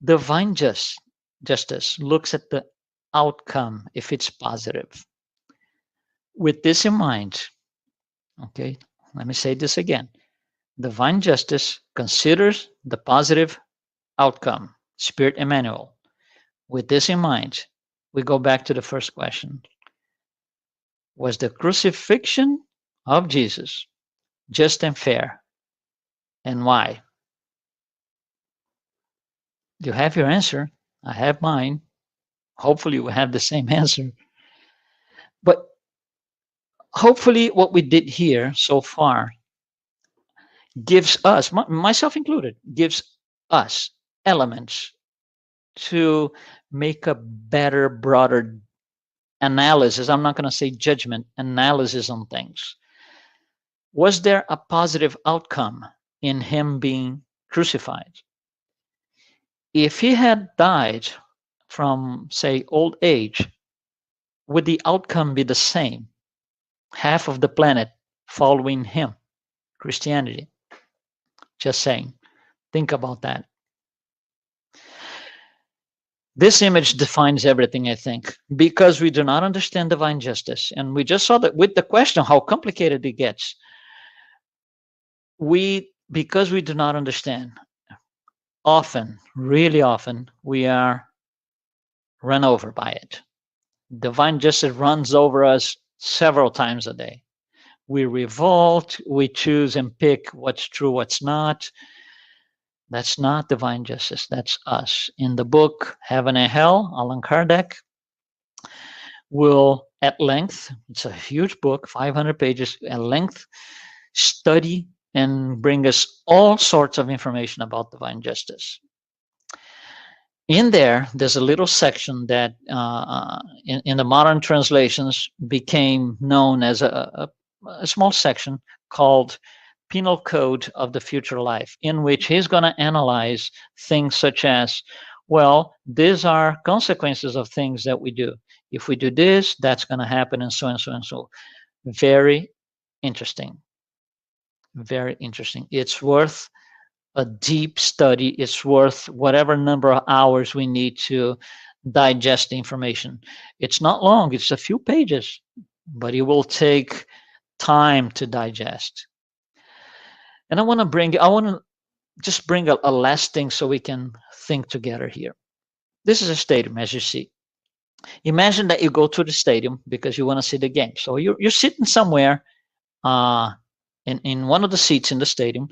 Divine justice looks at the outcome if it's positive. With this in mind, okay, let me say this again. Divine justice considers the positive outcome, Spirit Emmanuel. With this in mind, we go back to the first question. Was the crucifixion of Jesus just and fair? And why? You have your answer. I have mine. Hopefully, we have the same answer. But hopefully, what we did here so far gives us, myself included, gives us elements to make a better, broader analysis. I'm not going to say judgment, analysis on things. Was there a positive outcome in him being crucified? If he had died from, say, old age, would the outcome be the same? Half of the planet following him, Christianity. Just saying. Think about that. This image defines everything, I think, because we do not understand divine justice. And we just saw that with the question how complicated it gets. Because we do not understand, often, really often, we are run over by it. Divine justice runs over us several times a day. We revolt, we choose and pick what's true, what's not. That's not divine justice, that's us. In the book Heaven and Hell, Allan Kardec will at length, it's a huge book, 500 pages, at length, study and bring us all sorts of information about divine justice. In there, there's a little section that in the modern translations became known as a small section called Penal Code of the Future Life, in which he's going to analyze things such as, well, these are consequences of things that we do. If we do this, that's going to happen, and so and so and so. Very interesting. Very interesting. It's worth a deep study. It's worth whatever number of hours we need to digest the information. It's not long, it's a few pages, but it will take time to digest. And I want to just bring a last thing so we can think together here. This is a statement, as you see. Imagine that you go to the stadium because you want to see the game. So you're sitting somewhere in one of the seats in the stadium,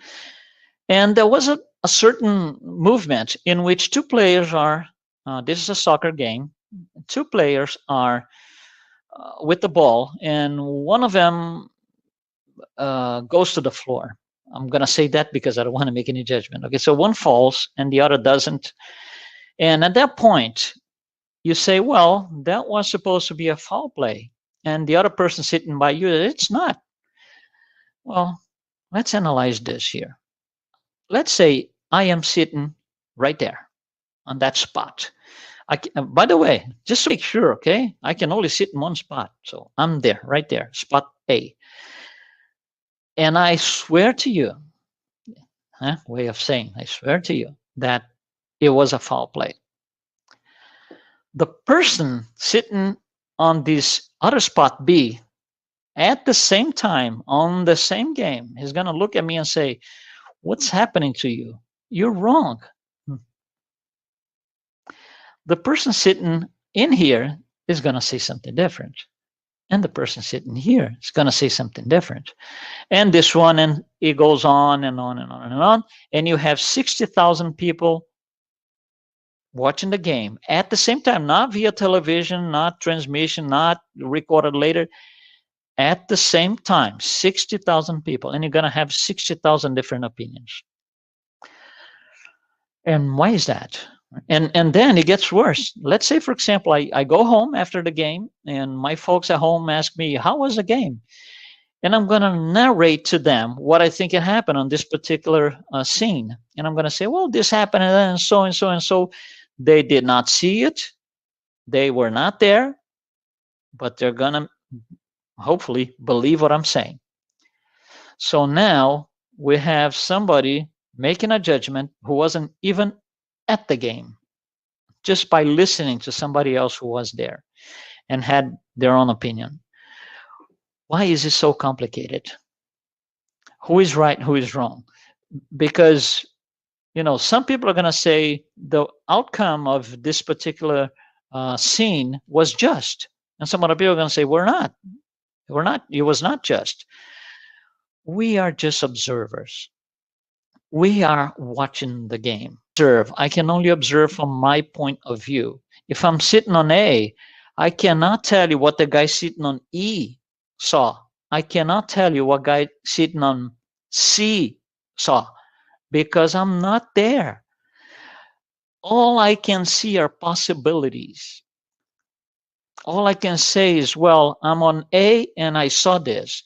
and there was a certain movement in which two players are, this is a soccer game, two players are with the ball, and one of them goes to the floor. I'm going to say that because I don't want to make any judgment. Okay, so one falls and the other doesn't. And at that point, you say, well, that was supposed to be a foul play. And the other person sitting by you, it's not. Well, let's analyze this here. Let's say I am sitting right there on that spot. By the way, just to make sure, okay, I can only sit in one spot. So I'm there, right there, spot A. And I swear to you, way of saying, I swear to you that it was a foul play. The person sitting on this other spot B at the same time on the same game is going to look at me and say, what's happening to you? You're wrong. The person sitting in here is going to say something different. And the person sitting here is going to say something different. And this one, and it goes on and on and on and on. And you have 60,000 people watching the game at the same time, not via television, not transmission, not recorded later, at the same time, 60,000 people. And you're going to have 60,000 different opinions. And why is that? And then it gets worse. Let's say, for example, I go home after the game and my folks at home ask me, how was the game? And I'm going to narrate to them what I think it happened on this particular scene. And I'm going to say, well, this happened and so and so and so. They did not see it. They were not there, but they're going to hopefully believe what I'm saying. So now we have somebody making a judgment who wasn't even at the game, just by listening to somebody else who was there and had their own opinion. Why is it so complicated? Who is right, who is wrong? Because, you know, some people are going to say the outcome of this particular scene was just. And some other people are going to say, we're not. It was not just. We are just observers. We are watching the game. I can only observe from my point of view. If I'm sitting on A, I cannot tell you what the guy sitting on E saw. I cannot tell you what guy sitting on C saw because I'm not there. All I can see are possibilities. All I can say is, well, I'm on A and I saw this,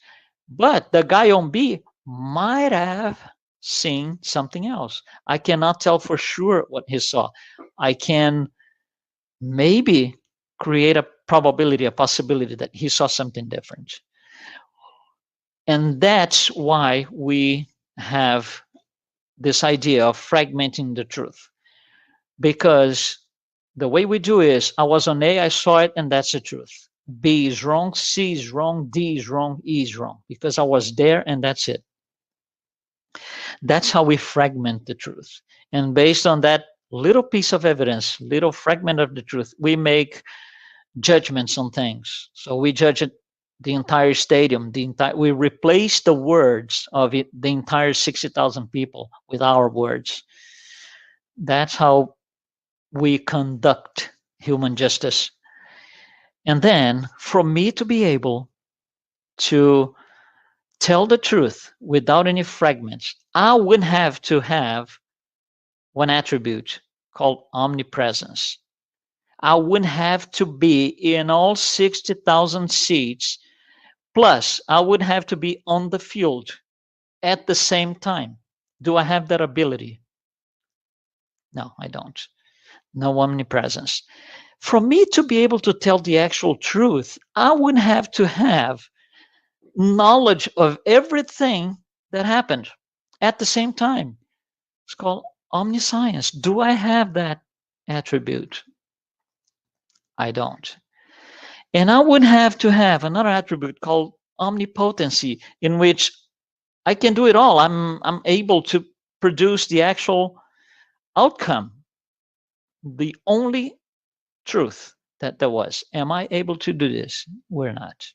but the guy on B might have seen something else. I cannot tell for sure what he saw. I can maybe create a probability, a possibility that he saw something different. And that's why we have this idea of fragmenting the truth. Because the way we do is, I was on A, I saw it, and that's the truth. B is wrong, C is wrong, D is wrong, E is wrong, because I was there and that's it. That's how we fragment the truth. And based on that little piece of evidence, little fragment of the truth, we make judgments on things. So we judge it, the entire stadium, we replace the words of it, the entire 60,000 people with our words. That's how we conduct human justice. And then for me to be able to tell the truth without any fragments, I would have to have one attribute called omnipresence. I would have to be in all 60,000 seats, plus I would have to be on the field at the same time. Do I have that ability? No, I don't. No omnipresence. For me to be able to tell the actual truth, I would have to have knowledge of everything that happened at the same time. It's called omniscience. Do I have that attribute? I don't. And I would have to have another attribute called omnipotency, in which I can do it all. I'm able to produce the actual outcome, the only truth that there was. Am I able to do this? We're not.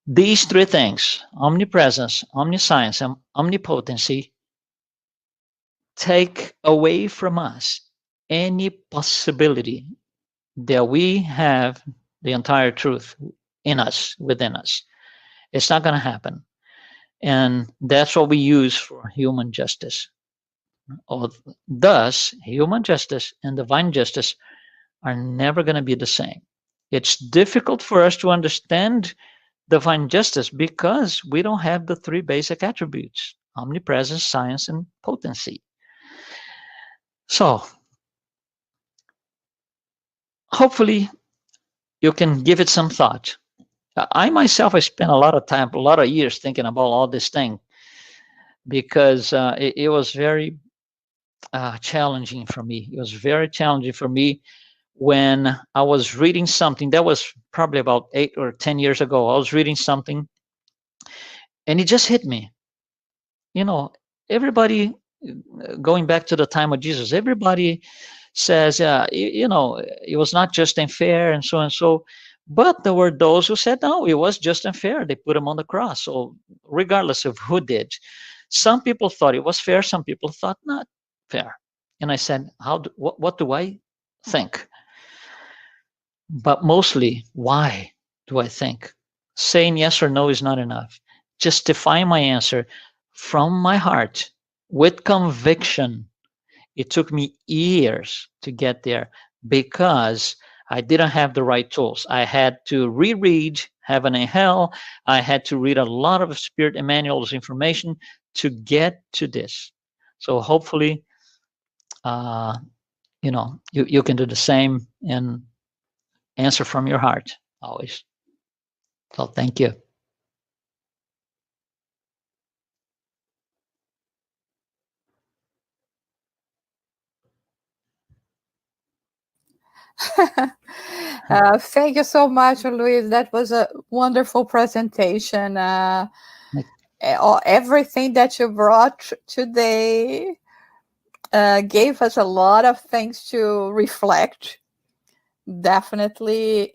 These three things, omnipresence, omniscience, and omnipotency, take away from us any possibility that we have the entire truth in us, within us. It's not going to happen. And that's what we use for human justice. Thus, human justice and divine justice are never going to be the same. It's difficult for us to understand divine justice because we don't have the three basic attributes: omnipresence, science, and potency. So, hopefully, you can give it some thought. I myself, I spent a lot of time, a lot of years thinking about all this thing because it was very challenging for me. It was very challenging for me when I was reading something. That was probably about 8 or 10 years ago. I was reading something and it just hit me. You know, everybody, going back to the time of Jesus, everybody says, you know, it was not just and fair and so and so. But there were those who said, no, it was just and fair. They put him on the cross. So regardless of who did, some people thought it was fair. Some people thought not fair. And I said, what do I think? But mostly, why do I think? Saying yes or no is not enough. Justifying my answer from my heart with conviction. It took me years to get there because I didn't have the right tools. I had to reread Heaven and Hell. I had to read a lot of Spirit Emmanuel's information to get to this. So hopefully, you know, you can do the same and answer from your heart always. So thank you. Thank you so much, Luis. That was a wonderful presentation. Everything that you brought today gave us a lot of things to reflect. Definitely,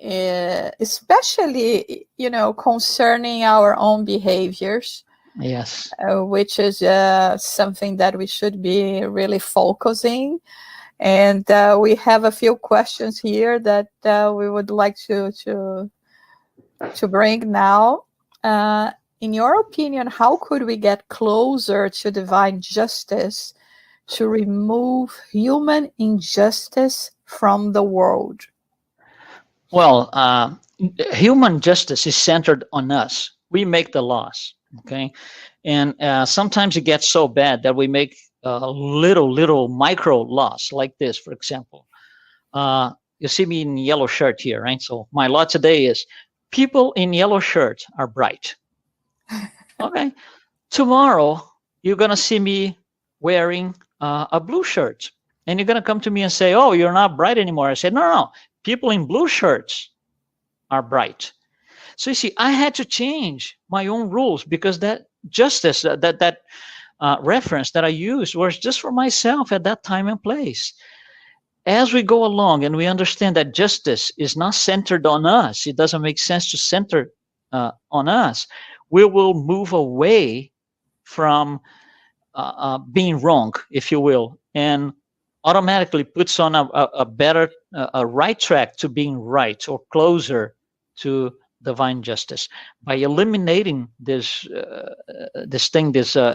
especially, you know, concerning our own behaviors. Yes. Which is something that we should be really focusing. And we have a few questions here that we would like to bring now. In your opinion, how could we get closer to divine justice to remove human injustice from the world? Well, human justice is centered on us. We make the laws, okay? And sometimes it gets so bad that we make little micro laws like this, for example. You see me in yellow shirt here, right? So my law today is people in yellow shirts are bright. Okay. Tomorrow, you're going to see me wearing a blue shirt. And you're going to come to me and say, oh, you're not bright anymore. I said, no. People in blue shirts are bright. So you see, I had to change my own rules because that justice, that reference that I used was just for myself at that time and place. As we go along and we understand that justice is not centered on us, it doesn't make sense to center on us, we will move away from being wrong, if you will, and automatically puts on a better, a right track to being right or closer to divine justice by eliminating this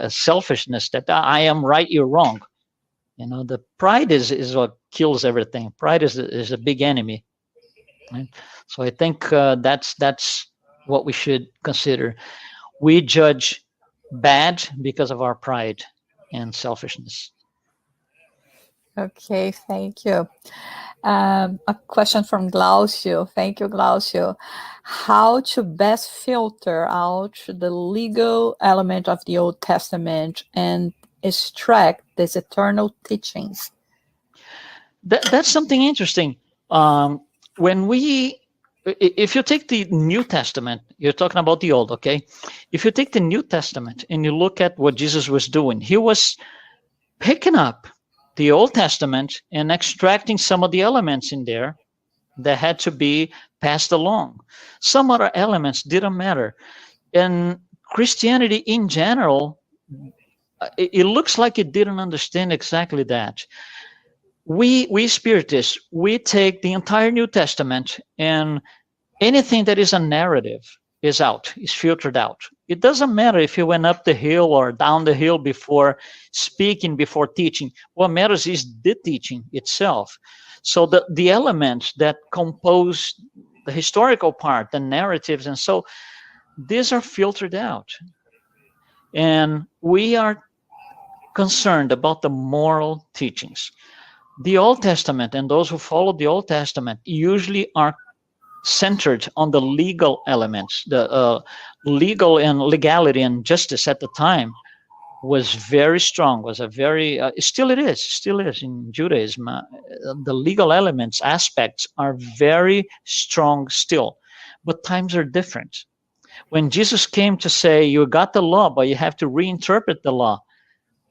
selfishness that I am right, you're wrong. You know, the pride is what kills everything. Pride is a big enemy. Right? So I think that's what we should consider. We judge bad because of our pride and selfishness. Okay, thank you. A question from Glaucio. Thank you, Glaucio. How to best filter out the legal element of the Old Testament and extract these eternal teachings? That's something interesting. If you take the New Testament, you're talking about the Old, okay? If you take the New Testament and you look at what Jesus was doing, he was picking up the Old Testament and extracting some of the elements in there that had to be passed along. Some other elements didn't matter. And Christianity in general, it looks like it didn't understand exactly that. We Spiritists, we take the entire New Testament, and anything that is a narrative is out, is filtered out. It doesn't matter if you went up the hill or down the hill before speaking, before teaching. What matters is the teaching itself. So the elements that compose the historical part, the narratives, and so these are filtered out. And we are concerned about the moral teachings. The Old Testament and those who follow the Old Testament usually are centered on the legal elements. The legal and legality and justice at the time was very strong, was a very, still is in Judaism. The legal elements, aspects are very strong still, but times are different. When Jesus came to say, you got the law, but you have to reinterpret the law,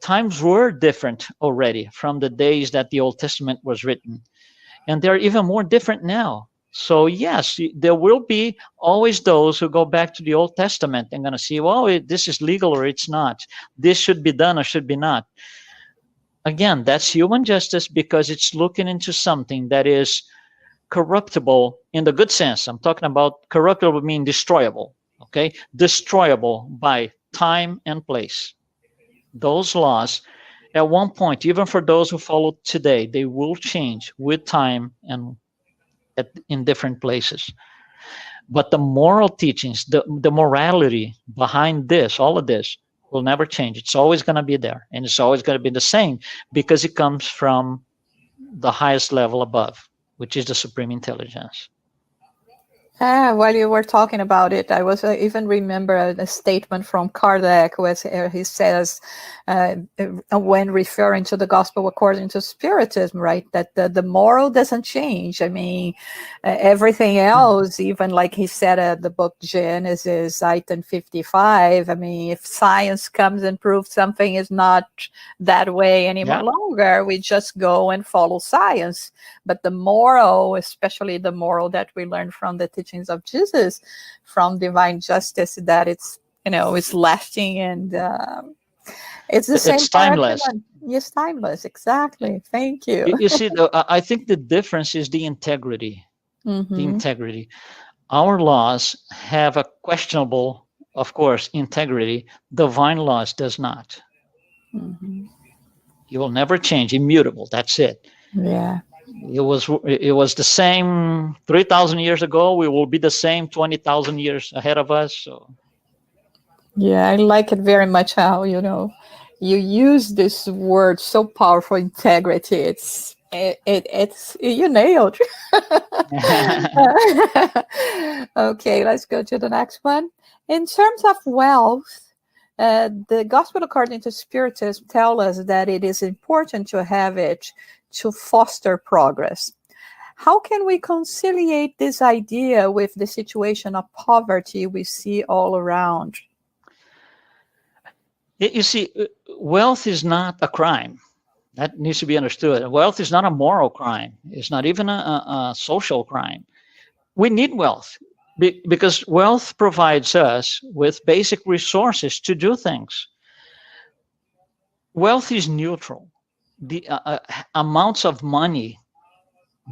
times were different already from the days that the Old Testament was written. And they're even more different now. So yes, there will be always those who go back to the Old Testament and going to see, well, this is legal or it's not. This should be done or should be not. Again, that's human justice because it's looking into something that is corruptible in the good sense. I'm talking about corruptible meaning destroyable, okay? Destroyable by time and place. Those laws, at one point, even for those who follow today, they will change with time and in different places. But the moral teachings, the morality behind this, all of this, will never change. It's always going to be there, and it's always going to be the same because it comes from the highest level above, which is the supreme intelligence. While you were talking about it, I was even remember a statement from Kardec where he says, when referring to the gospel according to Spiritism, right, that the moral doesn't change. I mean, everything else, even like he said, the book Genesis, item 55. I mean, if science comes and proves something is not that way anymore longer, we just go and follow science. But the moral, especially the moral that we learned from the teachings of Jesus, from divine justice, that it's, it's lasting and it's the same. It's timeless. Yes, timeless. Exactly. Thank you. You see, I think the difference is the integrity. Mm-hmm. The integrity. Our laws have a questionable, of course, integrity. Divine laws does not. Mm-hmm. You will never change. Immutable. That's it. Yeah. It was the same 3,000 years ago. We will be the same 20,000 years ahead of us. So. Yeah, I like it very much how, you use this word so powerful, integrity. It's you nailed. Okay, let's go to the next one. In terms of wealth, the Gospel according to Spiritism tell us that it is important to have it to foster progress. How can we conciliate this idea with the situation of poverty we see all around? You see, wealth is not a crime. That needs to be understood. Wealth is not a moral crime. It's not even a social crime. We need wealth because wealth provides us with basic resources to do things. Wealth is neutral. The amounts of money,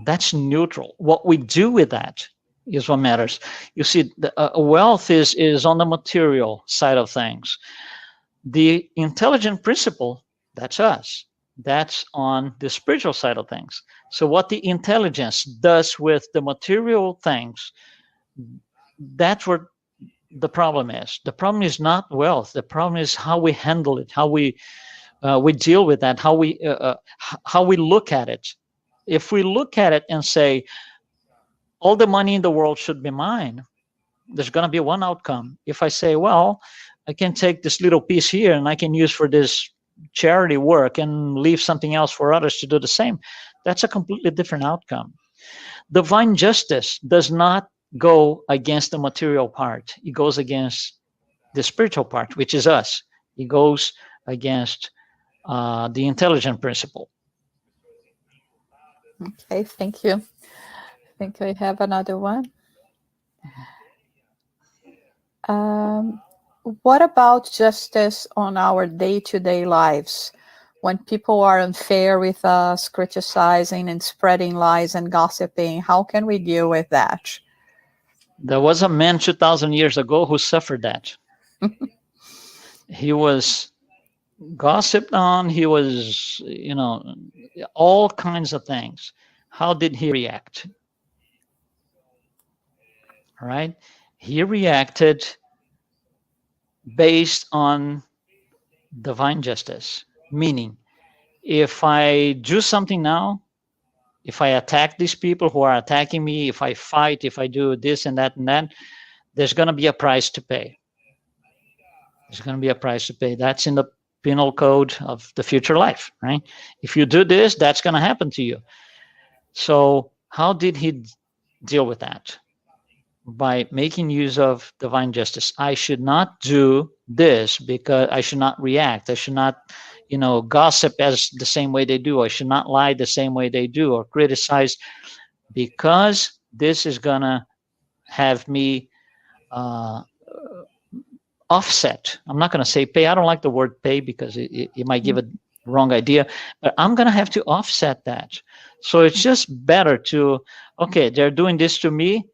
that's neutral. What we do with that is what matters. You see, wealth is on the material side of things. The intelligent principle, that's us. That's on the spiritual side of things. So what the intelligence does with the material things, that's where the problem is. The problem is not wealth. The problem is how we handle it, how we deal with that, how we look at it. If we look at it and say, all the money in the world should be mine, there's going to be one outcome. If I say, well, I can take this little piece here and I can use for this charity work and leave something else for others to do the same, that's a completely different outcome. Divine justice does not go against the material part. It goes against the spiritual part, which is us. It goes against the intelligent principle. Okay, thank you. think I have another one. What about justice on our day-to-day lives? When people are unfair with us, criticizing and spreading lies and gossiping, how can we deal with that? There was a man 2,000 years ago who suffered that. He was gossiped on. He was, all kinds of things. How did he react? All right. He reacted based on divine justice, meaning if I do something now, if I attack these people who are attacking me, if I fight, if I do this and that, there's going to be a price to pay. There's going to be a price to pay. That's in the penal code of the future life, right? If you do this, that's going to happen to you. So how did he deal with that? By making use of divine justice. I should not do this because I should not react. I should not, gossip as the same way they do. I should not lie the same way they do or criticize, because this is going to have me offset. I'm not going to say pay. I don't like the word pay because it might give a wrong idea, but I'm going to have to offset that. So it's just better to, okay, they're doing this to me.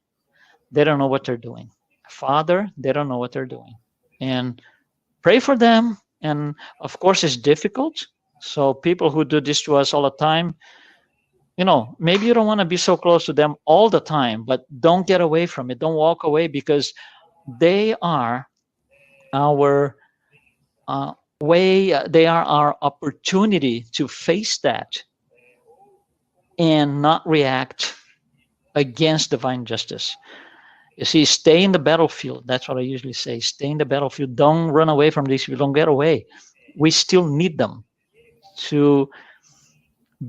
They don't know what they're doing. Father, they don't know what they're doing. And pray for them. And of course, it's difficult. So people who do this to us all the time, maybe you don't want to be so close to them all the time, but don't get away from it. Don't walk away, because they are our way. They are our opportunity to face that and not react against divine justice. You see, stay in the battlefield. That's what I usually say. Stay in the battlefield. Don't run away from these people. Don't get away. We still need them to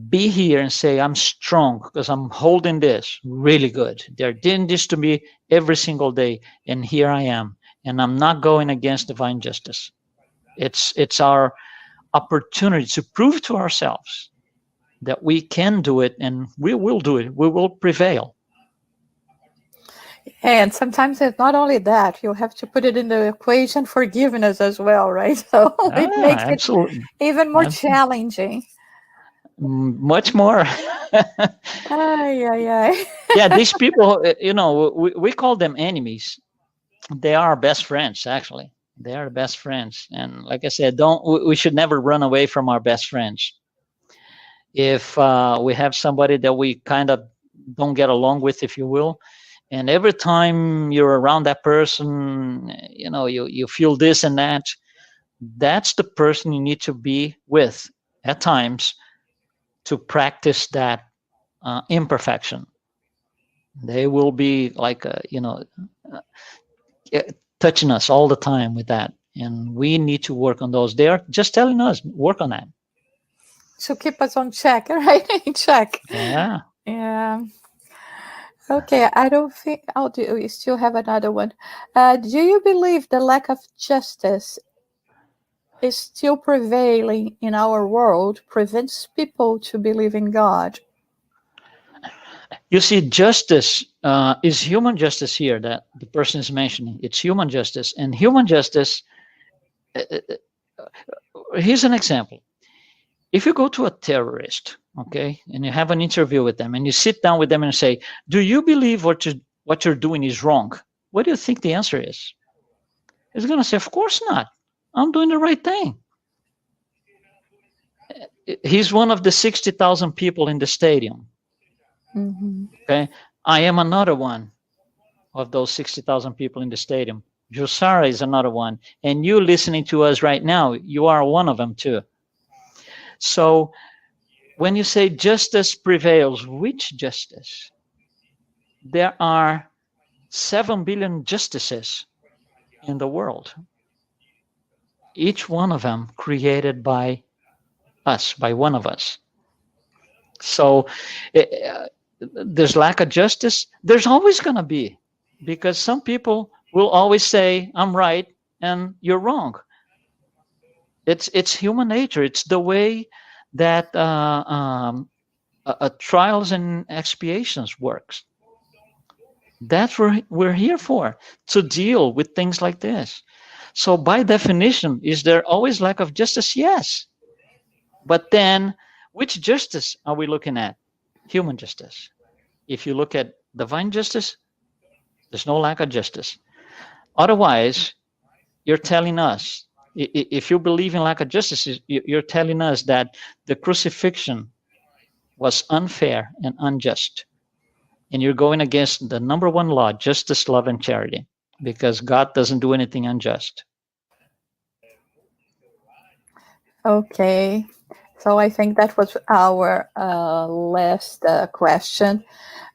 be here and say, I'm strong because I'm holding this really good. They're doing this to me every single day, and here I am. And I'm not going against divine justice. It's our opportunity to prove to ourselves that we can do it, and we will do it. We will prevail. And sometimes it's not only that, you have to put it in the equation forgiveness as well, right? So it makes absolutely. it even more challenging. Much more. Yeah, these people, we call them enemies. They are our best friends, actually. They are best friends. And like I said, we should never run away from our best friends. If we have somebody that we kind of don't get along with, if you will, and every time you're around that person, you feel this and that, that's the person you need to be with at times to practice that imperfection. They will be like, touching us all the time with that. And we need to work on those. They are just telling us, work on that. So keep us on check, right? In check. Yeah. Yeah. Okay, I don't think, we still have another one. Do you believe the lack of justice is still prevailing in our world, prevents people to believe in God? You see, justice is human justice here that the person is mentioning. It's human justice. And human justice, here's an example. If you go to a terrorist, okay, and you have an interview with them, and you sit down with them and say, do you believe what you're doing is wrong? What do you think the answer is? He's going to say, of course not. I'm doing the right thing. He's one of the 60,000 people in the stadium. Mm-hmm. Okay, I am another one of those 60,000 people in the stadium. Josara is another one. And you listening to us right now, you are one of them too. So when you say justice prevails, which justice? There are 7 billion justices in the world. Each one of them created by us, by one of us. So there's lack of justice. There's always going to be, because some people will always say, I'm right and you're wrong. It's human nature. It's the way that trials and expiations works. That's what we're here for, to deal with things like this. So by definition, is there always lack of justice? Yes. But then, which justice are we looking at? Human justice. If you look at divine justice, there's no lack of justice. Otherwise, you're telling us, if you believe in lack of justice, you're telling us that the crucifixion was unfair and unjust. And you're going against the number one law, justice, love, and charity, because God doesn't do anything unjust. Okay. So I think that was our last question.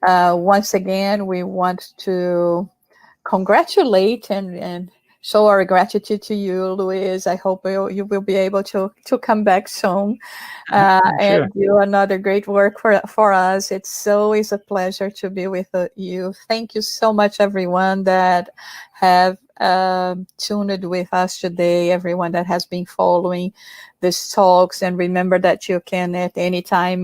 Once again, we want to congratulate and show our gratitude to you, Luiz. I hope you will be able to come back soon and do another great work for us. It's always a pleasure to be with you. Thank you so much, everyone that have tuned with us today, everyone that has been following these talks. And remember that you can at any time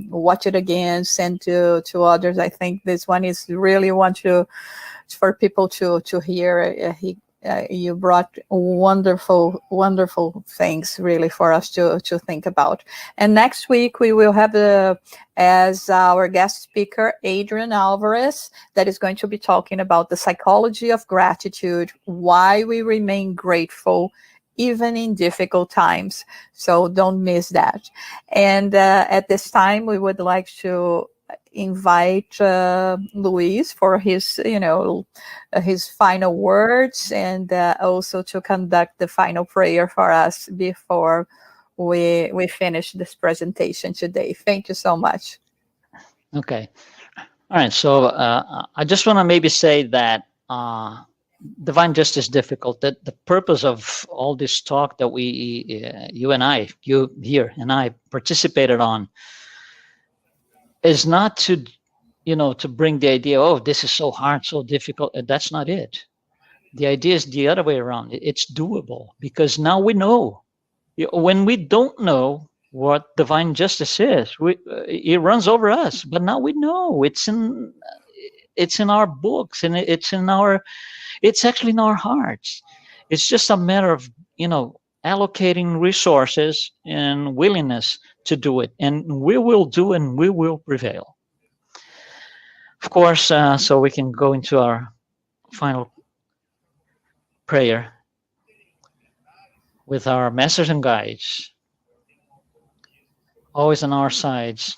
watch it again, send to others. I think this one is really for people to hear. You brought wonderful things really for us to think about. And next week we will have as our guest speaker Adrian Alvarez, that is going to be talking about the psychology of gratitude, why we remain grateful even in difficult times. So don't miss that. And at this time we would like to invite Luiz for his final words, and also to conduct the final prayer for us before we finish this presentation today. Thank you so much. Okay. All right. So I just want to maybe say that divine justice is difficult. That the purpose of all this talk that you here and I participated on is not to bring the idea, oh, this is so hard, so difficult. That's not it. The idea is the other way around. It's doable, because now we know. When we don't know what divine justice is, it runs over us. But now we know. It's in our books, and it's actually in our hearts. It's just a matter of allocating resources and willingness to do it, and we will do, and we will prevail. Of course, so we can go into our final prayer with our masters and guides always on our sides.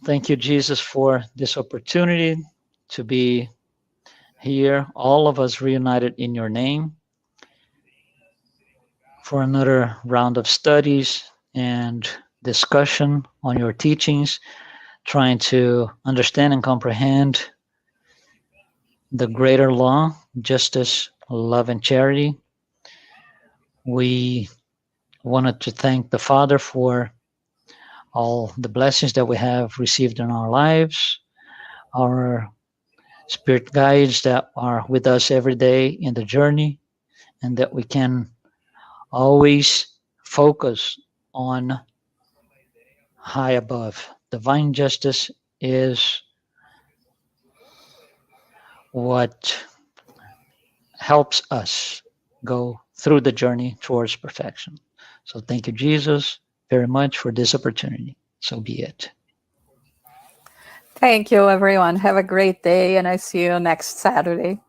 Thank you, Jesus, for this opportunity to be here, all of us reunited in your name, for another round of studies and discussion on your teachings, trying to understand and comprehend the greater law, justice, love, and charity. We wanted to thank the Father for all the blessings that we have received in our lives, our spirit guides that are with us every day in the journey, and that we can always focus on high above. Divine justice is what helps us go through the journey towards perfection. So thank you, Jesus, very much for this opportunity. So be it. Thank you, everyone. Have a great day, and I see you next Saturday.